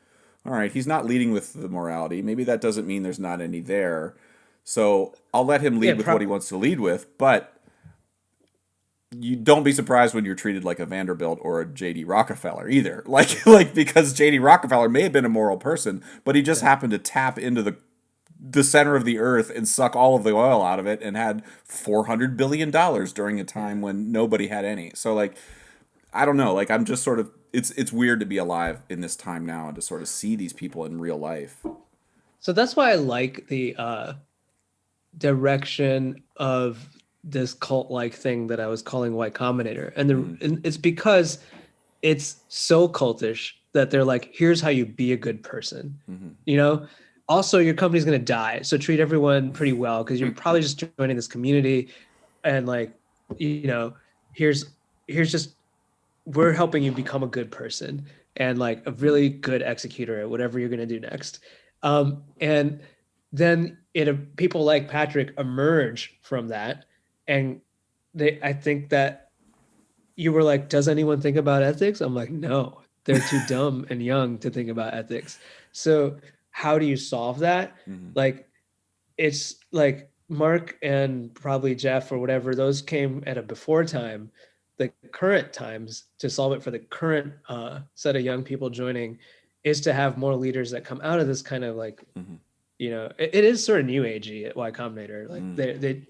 all right, he's not leading with the morality. Maybe that doesn't mean there's not any there. So I'll let him Yeah, lead with what he wants to lead with, but you don't be surprised when you're treated like a Vanderbilt or a JD Rockefeller either. Like because JD Rockefeller may have been a moral person, but he just yeah. happened to tap into the center of the earth and suck all of the oil out of it and had $400 billion during a Yeah. time when nobody had any. So like I don't know, like I'm just sort of it's weird to be alive in this time now and to sort of see these people in real life. So that's why I like the direction of this cult-like thing that I was calling White Combinator. Mm, And it's because it's so cultish that they're like, here's how you be a good person. mm-hmm. You know? Also, your company's gonna die. So treat everyone pretty well because you're probably just joining this community and like, you know, here's here's just we're helping you become a good person and like a really good executor at whatever you're going to do next. And then people like Patrick emerge from that. And I think that you were like, does anyone think about ethics? I'm like, no, they're too dumb and young to think about ethics. So how do you solve that? Mm-hmm. Like, it's like Mark and probably Jeff or whatever, those came at a before time. The current times to solve it for the current set of young people joining is to have more leaders that come out of this kind of like, Mm-hmm. it is sort of new agey at Y Combinator. Like Mm.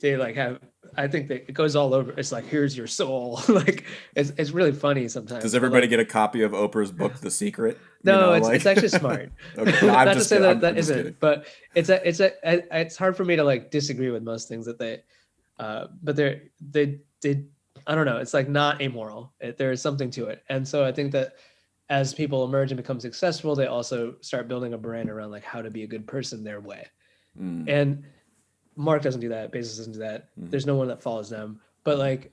they like have, I think that it goes all over. It's like, here's your soul. Like it's really funny Does sometimes, but everybody like, get a copy of Oprah's book, The Secret? You no, know, it's like actually smart. okay, no, I'm Not to just say kidding. that that I'm just kidding. isn't, but it's hard for me to like disagree with most things that but they I don't know. It's like not amoral. There is something to it, and so I think that as people emerge and become successful, they also start building a brand around like how to be a good person their way. Mm, And Mark doesn't do that. Bezos doesn't do that. mm, There's no one that follows them. But like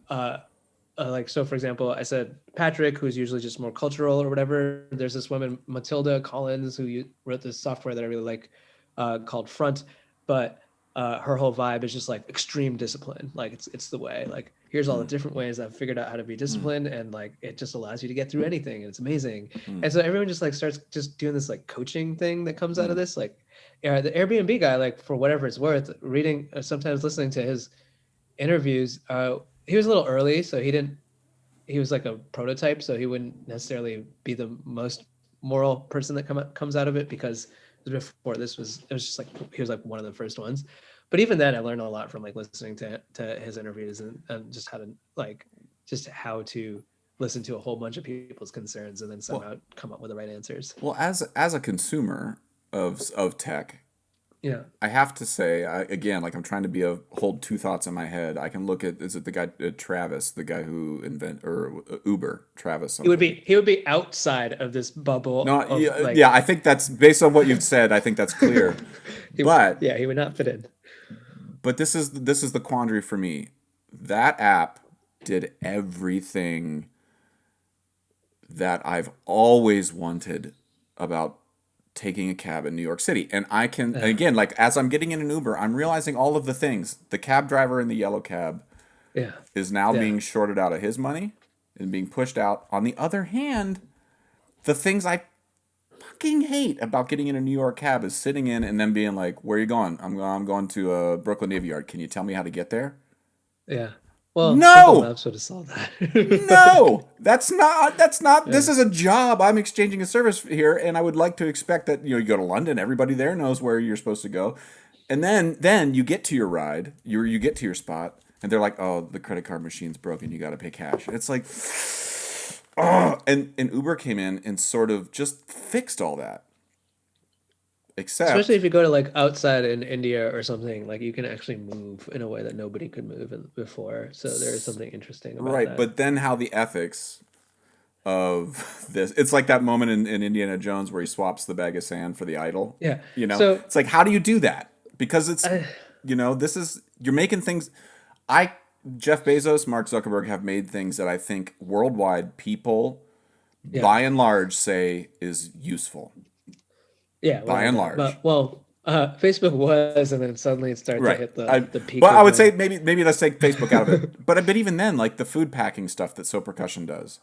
so for example, I said Patrick, who's usually just more cultural or whatever. There's this woman Matilda Collins who wrote this software that I really like called Front, but her whole vibe is just like extreme discipline. Like it's the way. Like here's all the mm, different ways I've figured out how to be mm, disciplined, and like it just allows you to get through anything, and it's amazing. mm, And so everyone just like starts just doing this like coaching thing that comes out of mm, this. Like the Airbnb guy, like for whatever it's worth, reading sometimes listening to his interviews, he was a little early, so he was like a prototype, so he wouldn't necessarily be the most moral person that comes out of it because before this was it was just like he was like one of the first ones. But even then, I learned a lot from like listening to his interviews and just how to like just how to listen to a whole bunch of people's concerns and then well, somehow come up with the right answers. well, as a consumer of tech, Yeah, I have to say again, like I'm trying to hold two thoughts in my head. I can look at is it the guy Travis, the guy who invent or Uber, Travis something. he would be outside of this bubble No, of yeah, like yeah, I think that's based on what you've said. I think that's clear. But yeah, he would not fit in. this is the quandary for me. That app did everything that I've always wanted about taking a cab in New York City. And I can Uh, again, like as I'm getting in an Uber, I'm realizing all of the things. The cab driver in the yellow cab yeah, is now yeah. being shorted out of his money and being pushed out. On the other hand, the things I fucking hate about getting in a New York cab is sitting in and then being like, "Where are you going?" I'm going to Brooklyn Navy Yard. Can you tell me how to get there?" Yeah. Well, Google No, Maps would have solved that. Like, no, that's not. This yeah. is a job. I'm exchanging a service here, and I would like to expect that you go to London. Everybody there knows where you're supposed to go, and then you get to your ride. You get to your spot, and they're like, "Oh, the credit card machine's broken. You got to pay cash." And it's like, oh, and Uber came in and sort of just fixed all that, Especially except if you go to like outside in India or something, like you can actually move in a way that nobody could move before. So there is something interesting about right. that. But then how the ethics of this. It's like that moment in Indiana Jones where he swaps the bag of sand for the idol. Yeah. You know, So it's like how do you do that? Because it's I, this is you're making things. I Jeff Bezos, Mark Zuckerberg have made things that I think worldwide people, Yeah. by and large, say is useful. Yeah, By without a and doubt. large, But well, Facebook was, and then suddenly it started to right? hit I the peak but I of would say when. maybe let's take Facebook out of it. But even then, like the food packing stuff that So Percussion does.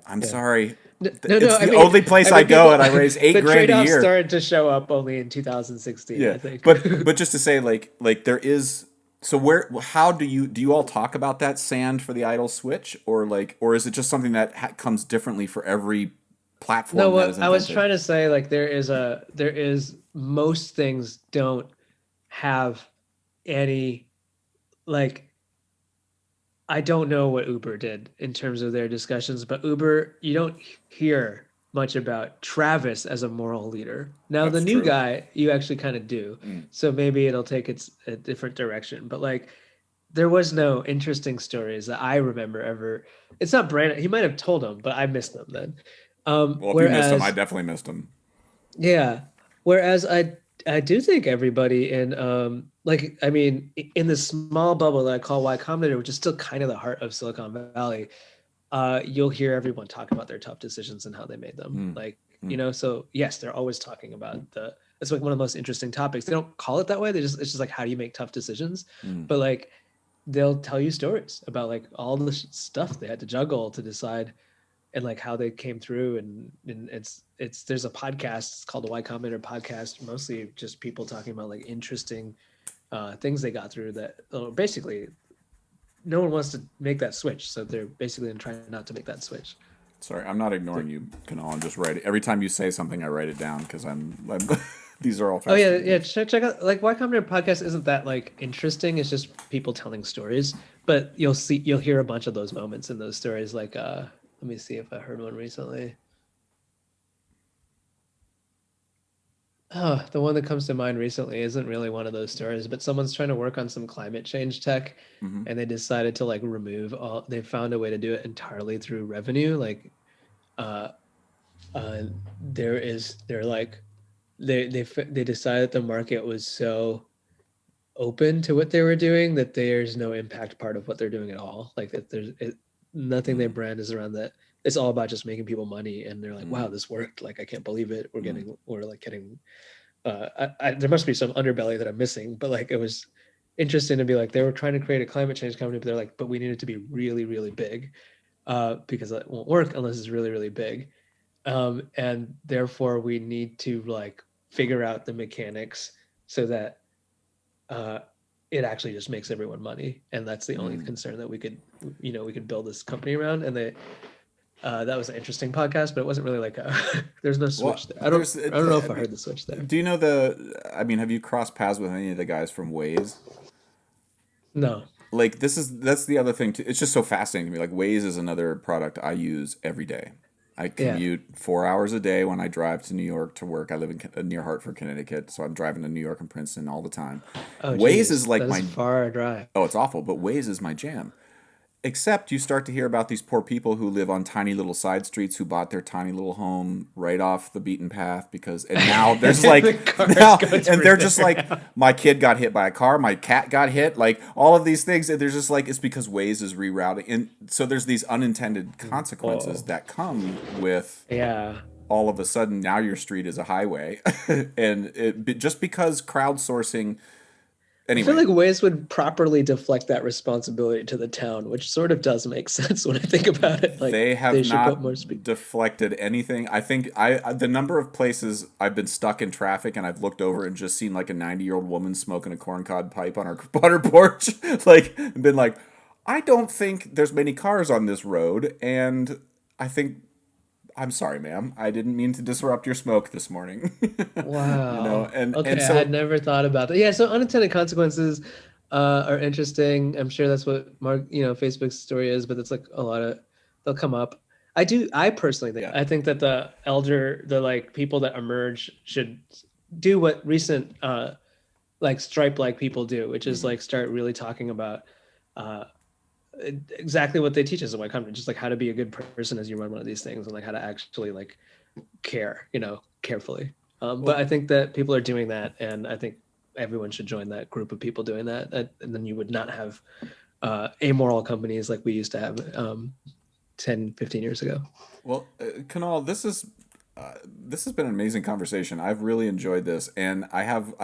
I'm Yeah. sorry, No, no. it's the only place I I mean, go, people. and I raise eight The grand a trade-off year. started to show up only in 2016, Yeah, I think. but just to say, like there is. So where how do you all talk about that sand for the idle switch, or like, or is it just something that comes differently for every No, platform that is what I was invented? trying to say, like there is most things don't have any like I don't know what Uber did in terms of their discussions, but Uber, you don't hear much about Travis as a moral leader. Now, the That's new true. guy, you actually kind of do. Mm. So maybe it'll take its a different direction. But like, there was no interesting stories that I remember ever. It's not Brandon. He might have told them, but I missed them then. Well, if you missed them, I Whereas definitely missed them. yeah. Whereas I do think everybody in like I mean in the small bubble that I call Y Combinator, which is still kind of the heart of Silicon Valley, you'll hear everyone talk about their tough decisions and how they made them. Mm. Like, Mm. so yes, they're always talking about it's like one of the most interesting topics. They don't call it that way. They just it's just like how do you make tough decisions? Mm. But like they'll tell you stories about like all the stuff they had to juggle to decide and like how they came through and it's there's a podcast it's called the Y Combinator podcast, mostly just people talking about like interesting things they got through that basically no one wants to make that switch, so they're basically trying not to make that switch. Sorry, I'm not ignoring you, Kanal. I'm just writing. Every time you say something, I write it down because I'm these are all Oh yeah, fascinating yeah. things. Check out like Y Combinator podcast isn't that like interesting. It's just people telling stories, but you'll hear a bunch of those moments in those stories. Like let me see if I heard one recently. Oh, the one that comes to mind recently isn't really one of those stories, but someone's trying to work on some climate change tech Hmm. and they decided to like remove all, they found a way to do it entirely through revenue. Like, uh, they're like, they decided the market was so open to what they were doing that there's no impact part of what they're doing at all. Like that nothing they Mm. brand is around that. It's all about just making people money. And they're like, wow, Mm. this worked. Like, I can't believe it. Mm. We're like getting there must be some underbelly that I'm missing, but like it was interesting to be like they were trying to create a climate change company, but they're like, but we need it to be really, really big because it won't work unless it's really, really big, and therefore we need to like figure out the mechanics so that uh, it actually just makes everyone money, and that's the only Mm. concern that we could build this company around, and they. That was an interesting podcast, but it wasn't really like a. There's no Well, switch there. there's. I don't know if I I mean, heard the switch there. do you know the? I mean, have you crossed paths with any of the guys from Waze? No. Like that's the other thing too. It's just so fascinating to me. Like Waze is another product I use every day. I Yeah. commute 4 hours a day when I drive to New York to work. I live in near Hartford, Connecticut, so I'm driving to New York and Princeton all the time. Oh, Waze geez, is like that is my far drive. oh, it's awful, but Waze is my jam. Except you start to hear about these poor people who live on tiny little side streets who bought their tiny little home right off the beaten path because and now there's The like cars now go and through they're just like there. my kid got hit by a car, my cat got hit, like all of these things and there's just like it's because Waze is rerouting and so there's these unintended consequences Whoa. that come with Yeah. all of a sudden now your street is a highway and just because crowdsourcing I feel anyway. like Waze would properly deflect that responsibility to the town, which sort of does make sense when I think about it. Like They they have should put more not speed. deflected anything. I think the number of places I've been stuck in traffic and I've looked over and just seen like a 90-year-old woman smoking a corncob pipe on her on her porch, like and been like, I don't think there's many cars on this road, and I think I'm sorry, ma'am, I didn't mean to disrupt your smoke this morning, you know, Wow. and Okay, I had so never thought about that. Yeah, so unintended consequences are interesting. I'm sure that's what Facebook's story is, but it's like a lot of they'll come up. I personally think yeah. I think that the like people that emerge should do what recent like Stripe like people do, which is Hmm. like start really talking about uh exactly what they teach us in my company, just like how to be a good person as you run one of these things and like how to actually like care, carefully. But Well, I think that people are doing that, and I think everyone should join that group of people doing that. And then you would not have amoral companies like we used to have 10, 15 years ago. Well, Kunal, this has been an amazing conversation. I've really enjoyed this, and I have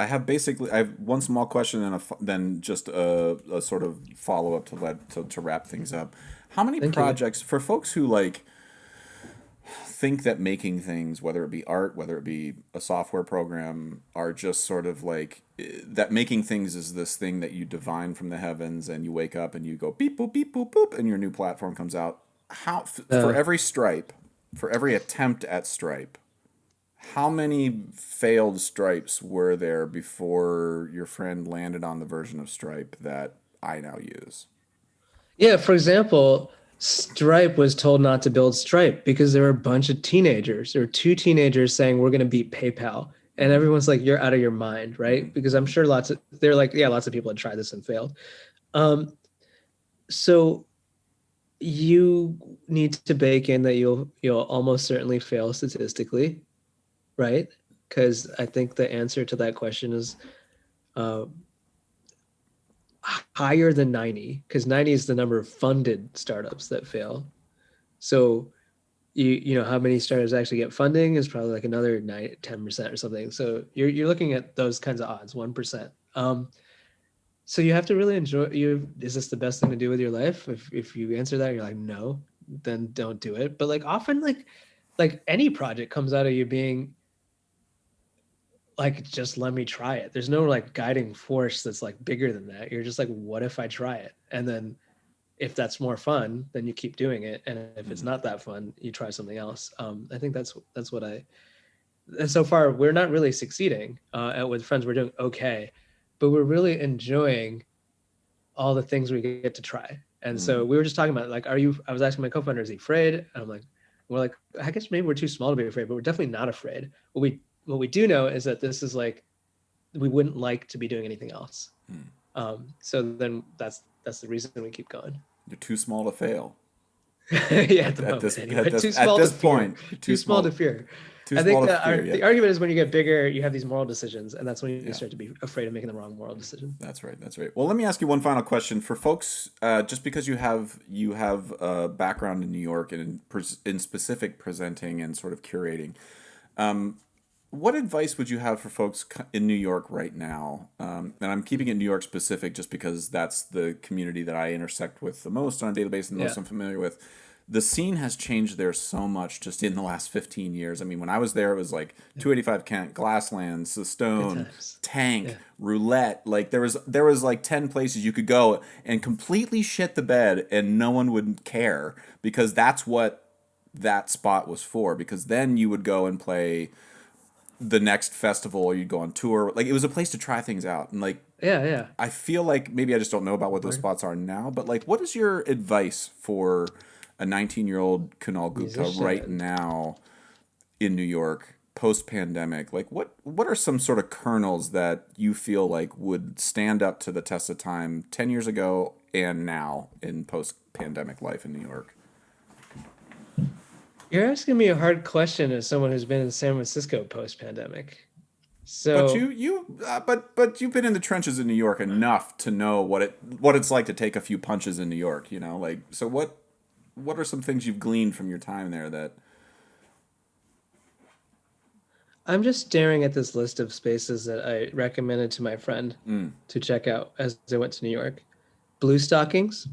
one small question and then just a sort of follow up to wrap things up. How many Thank you. projects for folks who like think that making things, whether it be art, whether it be a software program, are just sort of like that making things is this thing that you divine from the heavens and you wake up and you go beep boop boop and your new platform comes out. For Uh, every stripe, for every attempt at Stripe, how many failed Stripes were there before your friend landed on the version of Stripe that I now use? yeah, for example, Stripe was told not to build Stripe because there were a bunch of teenagers. There were two teenagers saying we're going to beat PayPal. And Mm-hmm. everyone's like, you're out of your mind, Mm-hmm. right? Because I'm Mm-hmm. sure they're like, yeah, lots of people had tried this and failed. Um, so you need to bake in that you'll almost certainly fail statistically, right? Because I think the answer to that question is uh, higher than 90, because 90 is the number of funded startups that fail. So you know how many startups actually get funding is probably like another 10% or something. So you're looking at those kinds of odds, 1%. So you have to really enjoy you. Is this the best thing to do with your life? If you answer that, you're like, no, then don't do it. But like often like any project comes out of you being like, just let me try it. There's no like guiding force that's like bigger than that. You're just like, what if I try it? And then if that's more fun, then you keep doing it. And if it's Mm-hmm. not that fun, you try something else. I think that's what I. And so far, we're not really succeeding with friends. We're doing okay, but we're really enjoying all the things we get to try. And Mm-hmm. so we were just talking about like, are you? I was asking my co-founder, is he afraid? And I'm like, we're like, I guess maybe we're too small to be afraid, but we're definitely not afraid. What we do know is that this is like we wouldn't like to be doing anything else. So then that's the reason we keep going. You're too small to fail. Yeah, at the moment anyway. Too At small to this fear. point. You're Too small to fear. too I small think to fear. the Yep. argument is when you get bigger, you have these moral decisions, and that's when you Yeah. start to be afraid of making the wrong moral decision. That's right. That's right. Well, let me ask you one final question for folks. Just because you have a background in New York and in specific presenting and sort of curating, what advice would you have for folks in New York right now? And I'm keeping it New York specific just because that's the community that I intersect with the most on a daily basis and the Yeah, most I'm familiar with. The scene has changed there so much just in the last 15 years. I mean, when I was there, it was like yeah. 285 Kent, Glasslands, the Good Stone, times. Tank, Yeah, Roulette. Like there was like 10 places you could go and completely shit the bed and no one would care because that's what that spot was for. Because then you would go and play the next festival or you'd go on tour. Like it was a place to try things out. And like yeah, yeah. I feel like maybe I just don't know about what those Or spots are now, but like what is your advice for a 19-year-old Kunal Gupta right musician. now in New York post pandemic? Like what are some sort of kernels that you feel like would stand up to the test of time 10 years ago and now in post pandemic life in New York? You're asking me a hard question as someone who's been in San Francisco post pandemic. But So but you've been in the trenches in New York enough to know what it's like to take a few punches in New York, you know? Like so what are some things you've gleaned from your time there that I'm just staring at this list of spaces that I recommended to my friend mm, to check out as they went to New York. Blue Stockings,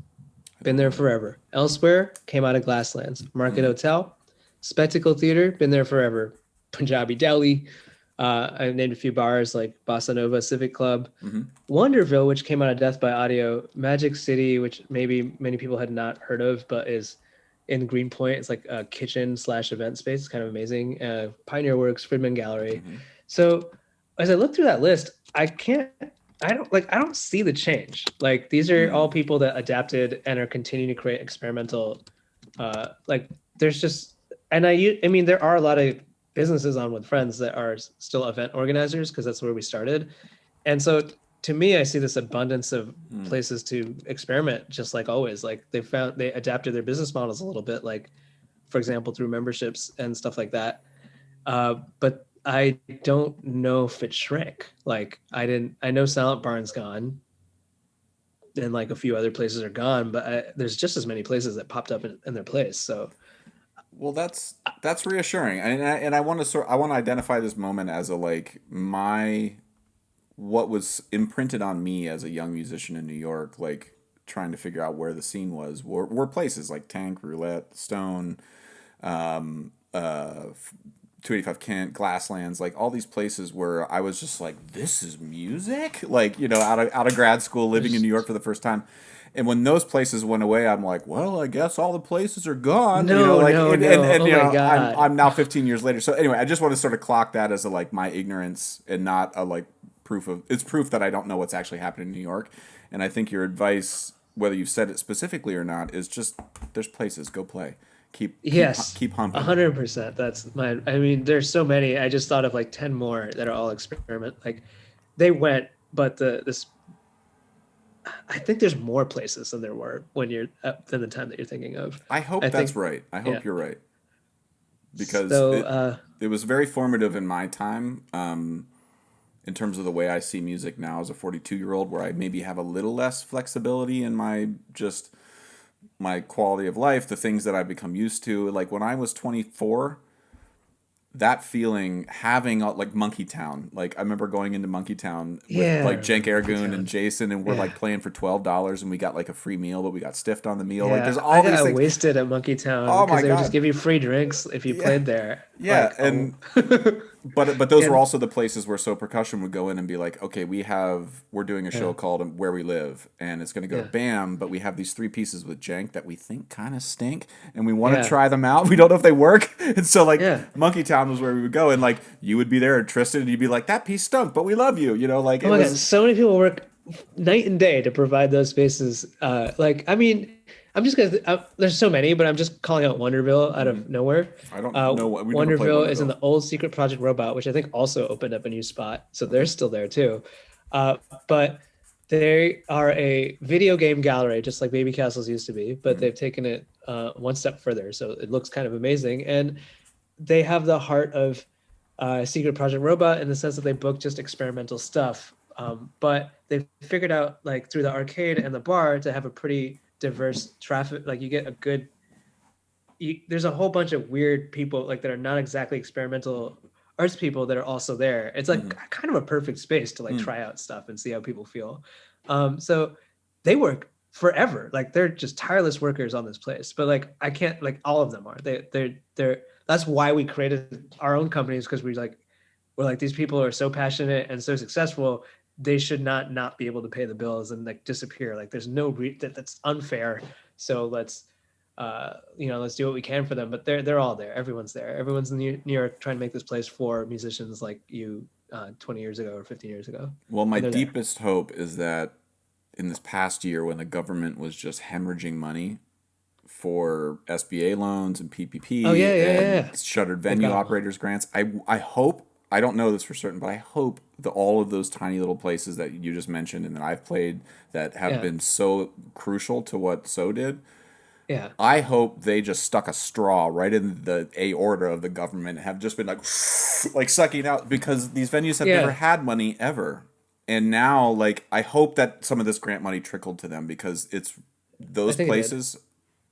I been don't there know that. forever. Elsewhere, came out of Glasslands. Market Mm, Hotel, Spectacle Theater, been there forever. Punjabi Deli, I named a few bars like Bossa Nova Civic Club. mm-hmm, Wonderville, which came out of Death by Audio. Magic City, which maybe many people had not heard of, but is in Greenpoint. It's like a kitchen slash event space. It's kind of amazing. Pioneer Works, Friedman Gallery. mm-hmm, So as I look through that list, I don't see the change. Like these are all mm, people that adapted and are continuing to create experimental. Like there's just, and I mean, there are a lot of businesses on with friends that are still event organizers because that's where we started. And so to me, I see this abundance of mm. places to experiment, just like always. Like they adapted their business models a little bit, like for example, through memberships and stuff like that. But I don't know if it shrank. Like I know Silent Barn's gone. and like a few other places are gone, but there's just as many places that popped up in their place. So Well, that's reassuring, and I want to I want to identify this moment as a like my what was imprinted on me as a young musician in New York, like trying to figure out where the scene was, were places like Tank, Roulette, Stone, 285 Kent, Glasslands, like all these places where I was just like, this is music, like out of grad school, living in there's New York for the first time. And when those places went away, I'm like, well, I guess all the places are gone, no, like no, no. and Oh my I'm God. now 15 years later. So anyway, I just want to sort of clock that as a like my ignorance and not a like proof of it's proof that I don't know what's actually happening in New York. And I think your advice, whether you've said it specifically or not, is just there's places, go play. Yes, Keep humping. 100%. That's my, I mean, there's so many. I just thought of like 10 more that are all experiment. Like they went, but this, I think there's more places than there were when you're than the time that you're thinking of. I I hope that's think, right. I yeah. hope you're right because So, it was very formative in my time in terms of the way I see music now as a 42-year-old, where I maybe have a little less flexibility in my just my quality of life, the things that I've become used to. Like when I was 24, that feeling having like Monkey Town. Like I remember going into Monkey Town with yeah, I like Cenk remember Monkey Ergun and Town. Jason, and we're like Yeah. playing for $12, and we got like a free meal, but we got stiffed on the meal. Like there's Yeah, I all these got things. wasted at Monkey Town Oh because my they would just god, give you free drinks if you yeah, played there. yeah, Like, oh, and but those were and also the places where So Percussion would go in and be like, okay, we're doing a show yeah, called Where We Live, and it's going to go to yeah, BAM, but we have these three pieces with Jank that we think kind of stink, and we want to yeah, try them out. We don't know if they work, and so like yeah. Monkey Town was where we would go, and like you would be there, and Tristan, and you'd be like, that piece stunk, but we love you, like Oh it my God, was. so many people work night and day to provide those spaces. Like, I mean, I'm just gonna, there's so many, but I'm just calling out Wonderville out Hmm. of nowhere. I don't know what we never played Wonderville is in Wonderville. the old Secret Project Robot, which I think also opened up a new spot. So they're Okay. still there too. But they are a video game gallery, just like Baby Castles used to be, but Hmm. they've taken it one step further. So it looks kind of amazing. And they have the heart of Secret Project Robot in the sense that they book just experimental stuff. But they've figured out, like through the arcade and the bar, to have a pretty diverse traffic. Like you get a good, there's a whole bunch of weird people like that are not exactly experimental arts people that are also there. It's like Hmm. kind of a perfect space to like Hmm. try out stuff and see how people feel. So they work forever. Like they're just tireless workers on this place. But like I can't, like all of them are. They're that's why we created our own companies, because we're like, these people are so passionate and so successful, they should not be able to pay the bills and like disappear. Like there's no that's unfair. So let's do what we can for them. But they're all there. Everyone's there. Everyone's in New York trying to make this place for musicians like you 20 years ago or 15 years ago, Well, my and they're there. deepest hope is that in this past year, when the government was just hemorrhaging money for SBA loans and Oh PPP yeah, yeah, yeah, and yeah. shuttered Thank venue God. operators grants. I hope, I don't know this for certain, but I hope that all of those tiny little places that you just mentioned and that I've played that have Yeah, been so crucial to what So did, yeah, I hope they just stuck a straw right in the aorta of the government, have just been like like sucking out, because these venues have never yeah. had money ever. And now like I hope that some of this grant money trickled to them, because it's I those think it did. places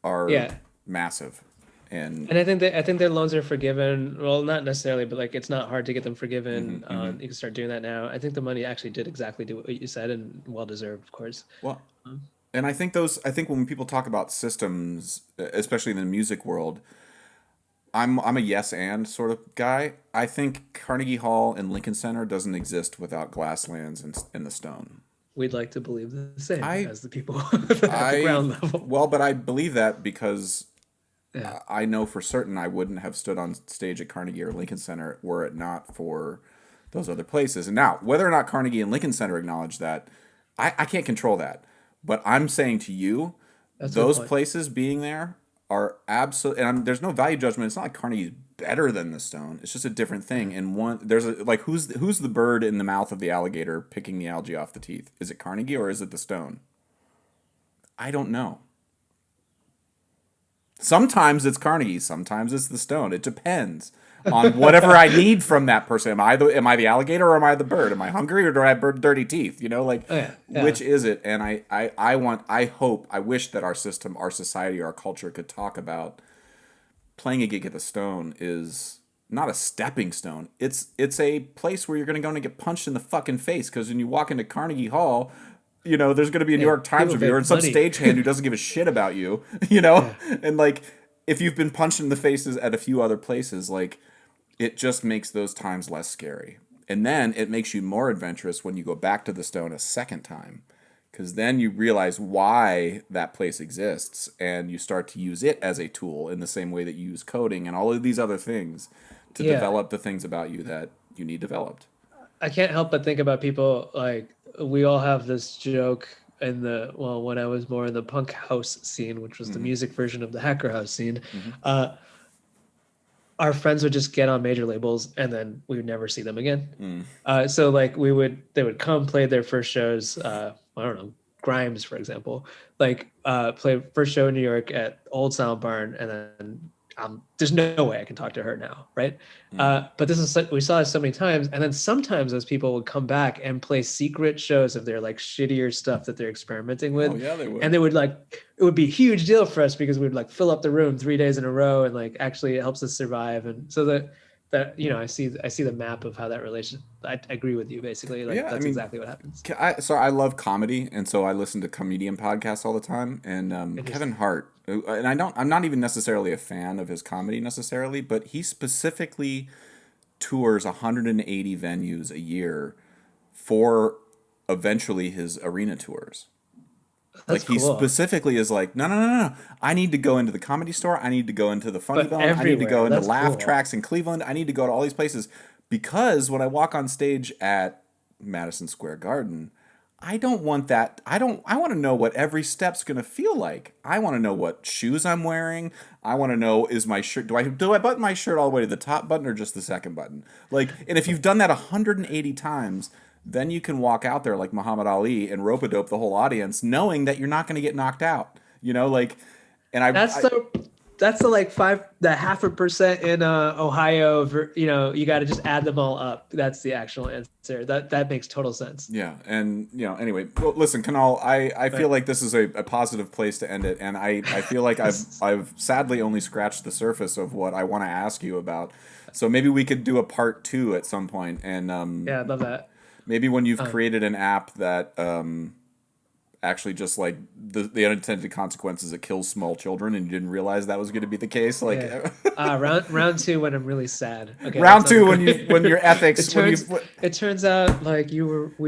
are Yeah, massive. And and I think their loans are forgiven. Well, not necessarily, but like it's not hard to get them hmm forgiven. hmm You can start doing that now. I think the money actually did exactly do what you said, and well deserved, of course. well, Um, and I think when people talk about systems, especially in the music world, I'm a yes and sort of guy. I think Carnegie Hall and Lincoln Center doesn't exist without Glasslands and the Stone. we'd like to believe the same I as the people at the I ground level. well, but I believe that because Yeah, I know for certain I wouldn't have stood on stage at Carnegie or Lincoln Center were it not for those other places. And now, whether or not Carnegie and Lincoln Center acknowledge that, I can't control that. But I'm saying to you, that's a good those point. places being there are absolutely, and there's no value judgment. It's not like Carnegie's better than the Stone. It's just a different thing. Yeah. And one, there's a like who's the bird in the mouth of the alligator picking the algae off the teeth? Is it Carnegie or is it the Stone? I don't know. Sometimes it's Carnegie, sometimes it's the Stone. It depends. on whatever I need from that person. Am I the alligator or am I the bird? Am I hungry or do I have dirty teeth? Like Oh yeah, which yeah, is it? And I wish that our system, our society, our culture could talk about playing a gig at the Stone is not a stepping stone. It's a place where you're going to go and get punched in the fucking face because when you walk into Carnegie Hall, there's going to be a New yeah. York Times People reviewer pay and some money. stagehand who doesn't give a shit about you, Yeah, and like if you've been punched in the faces at a few other places, like it just makes those times less scary. And then it makes you more adventurous when you go back to the Stone a second time. Because then you realize why that place exists and you start to use it as a tool in the same way that you use coding and all of these other things to yeah. develop the things about you that you need developed. I can't help but think about people like we all have this joke in when I was more in the punk house scene, which was the Mm-hmm. music version of the hacker house scene. Mm-hmm. Uh, our friends would just get on major labels and then we would never see them again. Mm. So like they would come play their first shows. I don't know, Grimes, for example, like play first show in New York at Old Sound Barn, and then there's no way I can talk to her now, right? Mm. But we saw it so many times, and then sometimes those people would come back and play secret shows of their like shittier stuff that they're experimenting Oh with, yeah, they and would. they would like it would be a huge deal for us because we'd like fill up the room 3 days in a row, and like actually it helps us survive, and so that I see the map of how that relation. I agree with you basically. Like Yeah, I that's mean, exactly what happens. I love comedy, and so I listen to comedian podcasts all the time. And Kevin Interesting. Hart, and I'm not even necessarily a fan of his comedy necessarily, but he specifically tours 180 venues a year for eventually his arena tours. Like That's he cool. specifically is like, no, no, no, no. I need to go into the Comedy Store. I need to go into the Funny But Bone. I need to go everywhere. into That's Laugh cool. Tracks in Cleveland. I need to go to all these places because when I walk on stage at Madison Square Garden, I don't want that. I want to know what every step's going to feel like. I want to know what shoes I'm wearing. I want to know, is my shirt, do I button my shirt all the way to the top button or just the second button? Like, and if you've done that 180 times, then you can walk out there like Muhammad Ali and rope a dope the whole audience, knowing that you're not going to get knocked out. Like, and That's the like the 0.5% in Ohio. You got to just add them all up. That's the actual answer. That makes total sense. yeah, and anyway, well, listen, Kanal, I feel But like this is a positive place to end it, and I feel like I've sadly only scratched the surface of what I want to ask you about. So maybe we could do a part two at some point, and yeah, I love that. maybe when you've Um, created an app that actually just like the unintended consequences, it kills small children, and you didn't realize that was going to be the case. Like yeah. Round two when I'm really sad. Okay, that round sounds two great. when your It ethics when you turns it turns out like we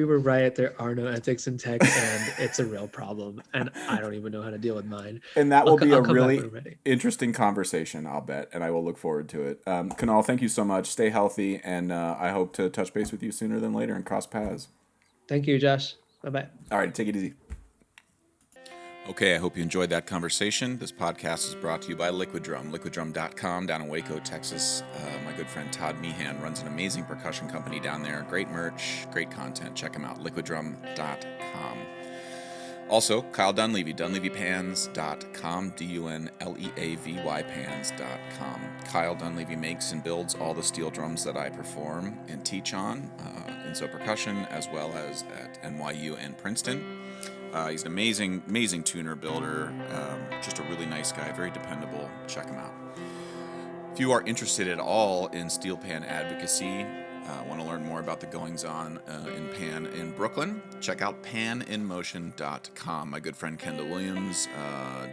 were right. There are no ethics in tech, and it's a real problem. And I don't even know how to deal with mine. and that will be a I'll come back when really I'm ready. interesting conversation, I'll bet, and I will look forward to it. Kunal, thank you so much. Stay healthy, and I hope to touch base with you sooner than later and cross paths. Thank you, Josh. Bye bye. All right, take it easy. Okay, I hope you enjoyed that conversation. This podcast is brought to you by Liquid Drum, liquiddrum.com down in Waco, Texas. My good friend Todd Meehan runs an amazing percussion company down there. Great merch, great content. Check him out, liquiddrum.com. Also, Kyle Dunleavy, dunleavypans.com, DUNLEAVY pans.com. Kyle Dunleavy makes and builds all the steel drums that I perform and teach on in So Percussion, as well as at NYU and Princeton. He's an amazing tuner builder, just a really nice guy, very dependable. Check him out. If you are interested at all in steel pan advocacy, want to learn more about the goings-on in pan in Brooklyn, check out paninmotion.com. My good friend Kendall Williams,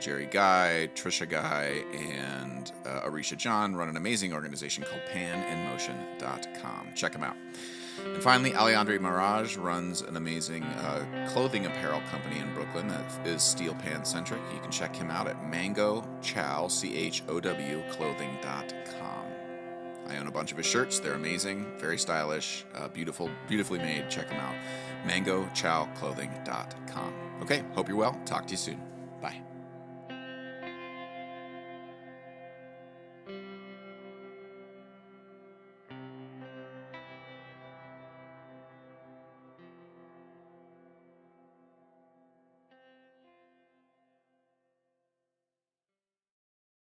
Jerry Guy, Trisha Guy, and Arisha John run an amazing organization called paninmotion.com. Check them out. And finally, Alejandre Mirage runs an amazing clothing apparel company in Brooklyn that is steel pan centric. You can check him out at mangochow, CHOW, clothing.com. I own a bunch of his shirts. They're amazing, very stylish, beautifully made. Check them out. mangochowclothing.com. Okay, hope you're well. Talk to you soon. Bye.